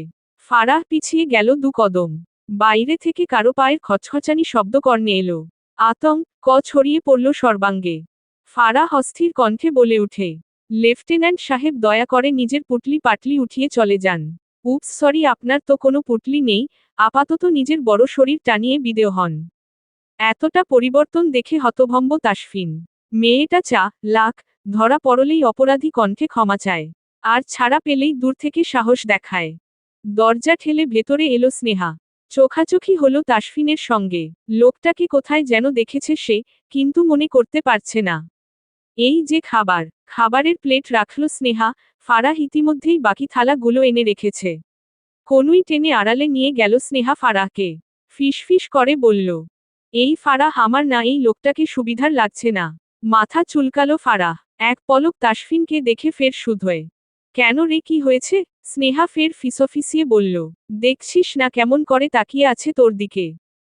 ফারাহ পিছিয়ে গেল 2 কদম। বাইরে থেকে কারো পায়ের খচখচানি শব্দ কর্ণে এলো। আতঙ্ক ছড়িয়ে পড়ল সর্বাঙ্গে। ফারাহ অস্থির কণ্ঠে বলে উঠে, লেফটেন্যান্ট সাহেব, দয়া করে নিজের পুটলি পাটলি উঠিয়ে চলে যান। উপস সরি, আপনার তো কোনো পুটলি নেই। আপাতত নিজের বড় শরীর টানিয়ে বিদেয় হন। এতটা পরিবর্তন দেখে হতভম্ব তাসফিন। মেয়েটা লাখ ধরা পড়লেই অপরাধী কণ্ঠে ক্ষমা চায়। আর ছাড়া পেলেই দূর থেকে সাহস দেখায়। দরজা ঠেলে ভেতরে এলো স্নেহা। চোখাচোখি হলো তাসফিনের সঙ্গে। লোকটাকে কোথায় যেন দেখেছে সে, কিন্তু মনে করতে পারছে না। এই যে খাবারের প্লেট রাখল স্নেহা। ফারাহ ইতিমধ্যেই বাকি থালাগুলো এনে রেখেছে। কনুই টেনে আড়ালে নিয়ে গেল স্নেহা ফারাহকে। ফিসফিস করে বলল, এই ফারাহ আমার না, এই লোকটাকে সুবিধার লাগছে না। মাথা চুলকালো ফারাহ। এক পলক তাসফিনকে দেখে ফের শুধোয়। কেন রে, কি হয়েছে? স্নেহা ফের ফিসফিসিয়ে বলল, দেখছিস না কেমন করে তাকিয়ে আছে তোর দিকে।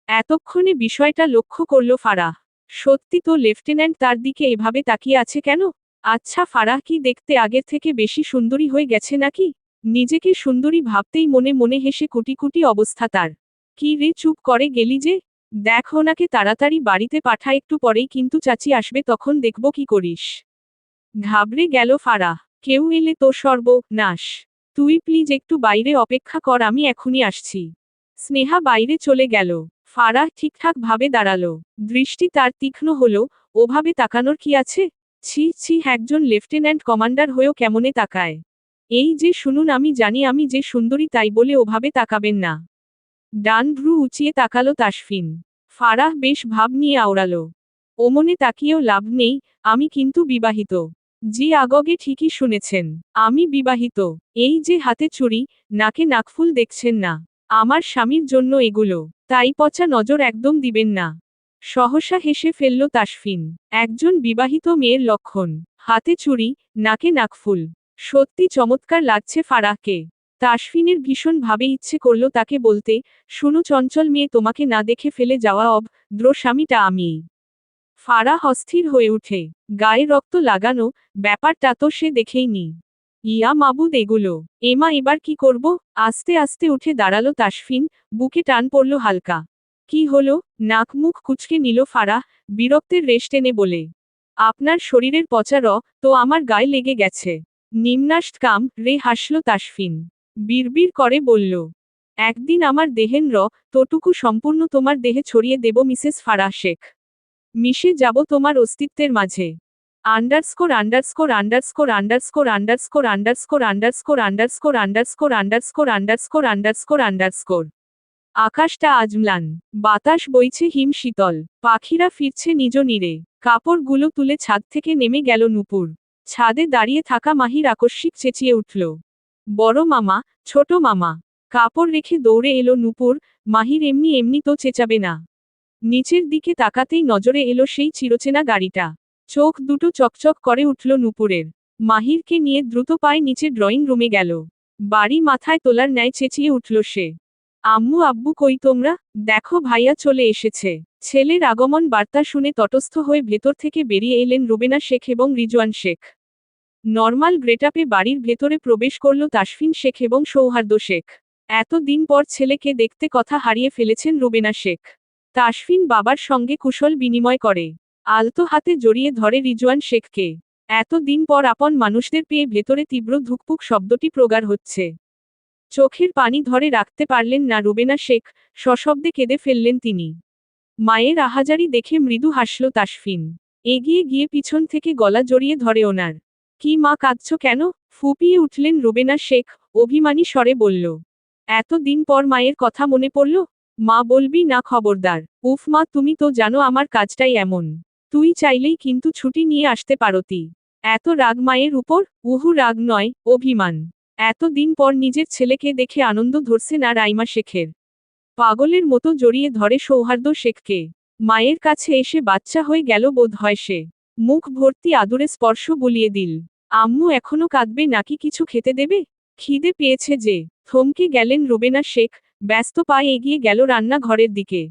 এতক্ষণে বিষয়টা লক্ষ্য করল ফারাহ। সত্যি তো লেফটেন্যান্ট তার দিকে এভাবে তাকিয়ে আছে কেন? আচ্ছা, ফারাহ কি দেখতে আগের থেকে বেশি সুন্দরী হয়ে গেছে নাকি? নিজেকে সুন্দরী ভাবতেই মনে মনে হেসে কুটি কুটি অবস্থা তার। কি রে, চুপ করে গেলি যে? দেখ, ওনাকে তাড়াতাড়ি বাড়িতে পাঠা, একটু পরেই কিন্তু চাচি আসবে, তখন দেখব কি করিস। ঘাবড়ে গেল ফারাহ। কেউ এলে তো সর্বনাশ। তুই প্লিজ একটু বাইরে অপেক্ষা কর, আমি এখনই আসছি। স্নেহা বাইরে চলে গেল। ফারাহ ঠিকঠাক ভাবে দাঁড়ালো। দৃষ্টি তার তীক্ষ্ণ হলো, ওভাবে তাকানোর কি আছে? ছি ছি, একজন লেফটেন্যান্ট কমান্ডার হয়েও কেমনে তাকায়? এই যে শুনুন, আমি জানি আমি যে সুন্দরী, তাই বলে ওভাবে তাকাবেন না। ডান ভ্রু উঁচিয়ে তাকালো তাসফিন। ফারাহ বেশ ভাব নিয়ে আওড়ালো। ওমনে তাকিয়েও লাভ নেই, আমি কিন্তু বিবাহিত। জি আগগে ঠিকই শুনেছেন, আমি বিবাহিত। এই যে হাতে চুড়ি, নাকে নাকফুল দেখছেন না, আমার স্বামীর জন্য এগুলো। তাই পচা নজর একদম দিবেন না। সহসা হেসে ফেলল তাসফিন। একজন বিবাহিত মেয়ের লক্ষণ, হাতে চুড়ি, নাকে নাকফুল। সত্যি চমৎকার লাগছে ফারাহকে। তাসফিনের ভীষণ ভাবে ইচ্ছে করল তাকে বলতে, শুনো চঞ্চল মেয়ে, তোমাকে না দেখে ফেলে যাওয়া অভদ্র স্বামীটা আমিই। ফারাহ অস্থির হয়ে উঠে। গায়ে রক্ত লাগানো, ব্যাপারটা তো সে দেখেইনি। ইয়া মাবুদ, এগুলো এমা এবার কি করব? আস্তে আস্তে উঠে দাঁড়ালো তাসফিন, বুকে টান পড়ল হালকা। কি হলো? নাক মুখ কুঁচকে নিল ফারাহ, বিরক্তের রেশ টেনে বলে। আপনার শরীরের পচা তো আমার গায়ে লেগে গেছে। নিম্নাষ্ট কাম রে হাসল তাসফিন। বিড়বিড় করে বলল, একদিন আমার দেহের তোটুকু সম্পূর্ণ তোমার দেহে ছড়িয়ে দেব মিসেস ফারাহ শেখ। মিশে যাব তোমার অস্তিত্বের মাঝে। Underscore underscore underscore underscore underscore underscore underscore underscore underscore underscore underscore underscore underscore. আকাশটা আজ ম্লান, বাতাস বইছে হিম শীতল, পাখিরা ফিরছে নিজ নীড়ে। কাপড়গুলো তুলে ছাদ থেকে নেমে গেল নূপুর। ছাদে দাঁড়িয়ে থাকা মাহির আকস্মিক চেঁচিয়ে উঠল, বড় মামা, ছোট মামা। কাপড় রেখে দৌড়ে এলো নূপুর। মাহির এমনি এমনি তো চেঁচাবে না। নিচের দিকে তাকাতেই নজরে এলো সেই চিরচেনা গাড়িটা। চোখ দুটো চকচক করে উঠল নূপুরের। মাহিরকে নিয়ে দ্রুত পায়ে নিচে ড্রয়িং রুমে গেল। বাড়ি মাথায় তোলার ন্যায় চেঁচিয়ে উঠল সে, আম্মু আব্বু কই তোমরা? দেখো ভাইয়া চলে এসেছে। ছেলের আগমন বার্তা শুনে তটস্থ হয়ে ভেতর থেকে বেরিয়ে এলেন রুবেনা শেখ এবং রিজওয়ান শেখ। নর্মাল গ্রেটাপে বাড়ির ভেতরে প্রবেশ করল তাসফিন শেখ এবং সৌহার্দ্য শেখ। এতদিন পর ছেলেকে দেখতে কথা হারিয়ে ফেলেছেন রুবেনা শেখ। তাসফিন বাবার সঙ্গে কুশল বিনিময় করে। আলতো হাতে জড়িয়ে ধরে রিজওয়ান শেখকে। এতদিন পর আপন মানুষদের পেয়ে ভেতরে তীব্র ধুকপুক শব্দটি প্রগাঢ় হচ্ছে। চোখের পানি ধরে রাখতে পারলেন না রুবেনা শেখ, সশব্দে কেঁদে ফেললেন তিনি। মায়ের আহাজারি দেখে মৃদু হাসল তাসফিন। এগিয়ে গিয়ে পিছন থেকে গলা জড়িয়ে ধরে ওনার। কি মা, কাঁদছ কেন? ফুপিয়ে উঠলেন রুবেনা শেখ, অভিমানী স্বরে বলল। এতদিন পর মায়ের কথা মনে পড়ল? মা বলবি না খবরদার। উফ মা, তুমি তো জানো আমার কাজটাই এমন। তুই চাইলেই কিন্তু ছুটি নিয়ে আসতে পারতি। এত রাগ মায়ের উপর? উহু, রাগ নয়, অভিমান। এতদিন পর নিজের ছেলেকে দেখে আনন্দ ধরছে না রাইমা শেখের। পাগলের মতো জড়িয়ে ধরে সৌহার্দ্য শেখকে। মায়ের কাছে এসে বাচ্চা হয়ে গেল বোধ হয় সে। মুখ ভর্তি আদুরে স্পর্শ বুলিয়ে দিল। আম্মু এখনো কাঁদবে নাকি কিছু খেতে দেবে? খিদে পেয়েছে যে। থমকে গেলেন রুবেনা শেখ, ব্যস্ত পায়ে এগিয়ে গেল রান্নাঘরের দিকে।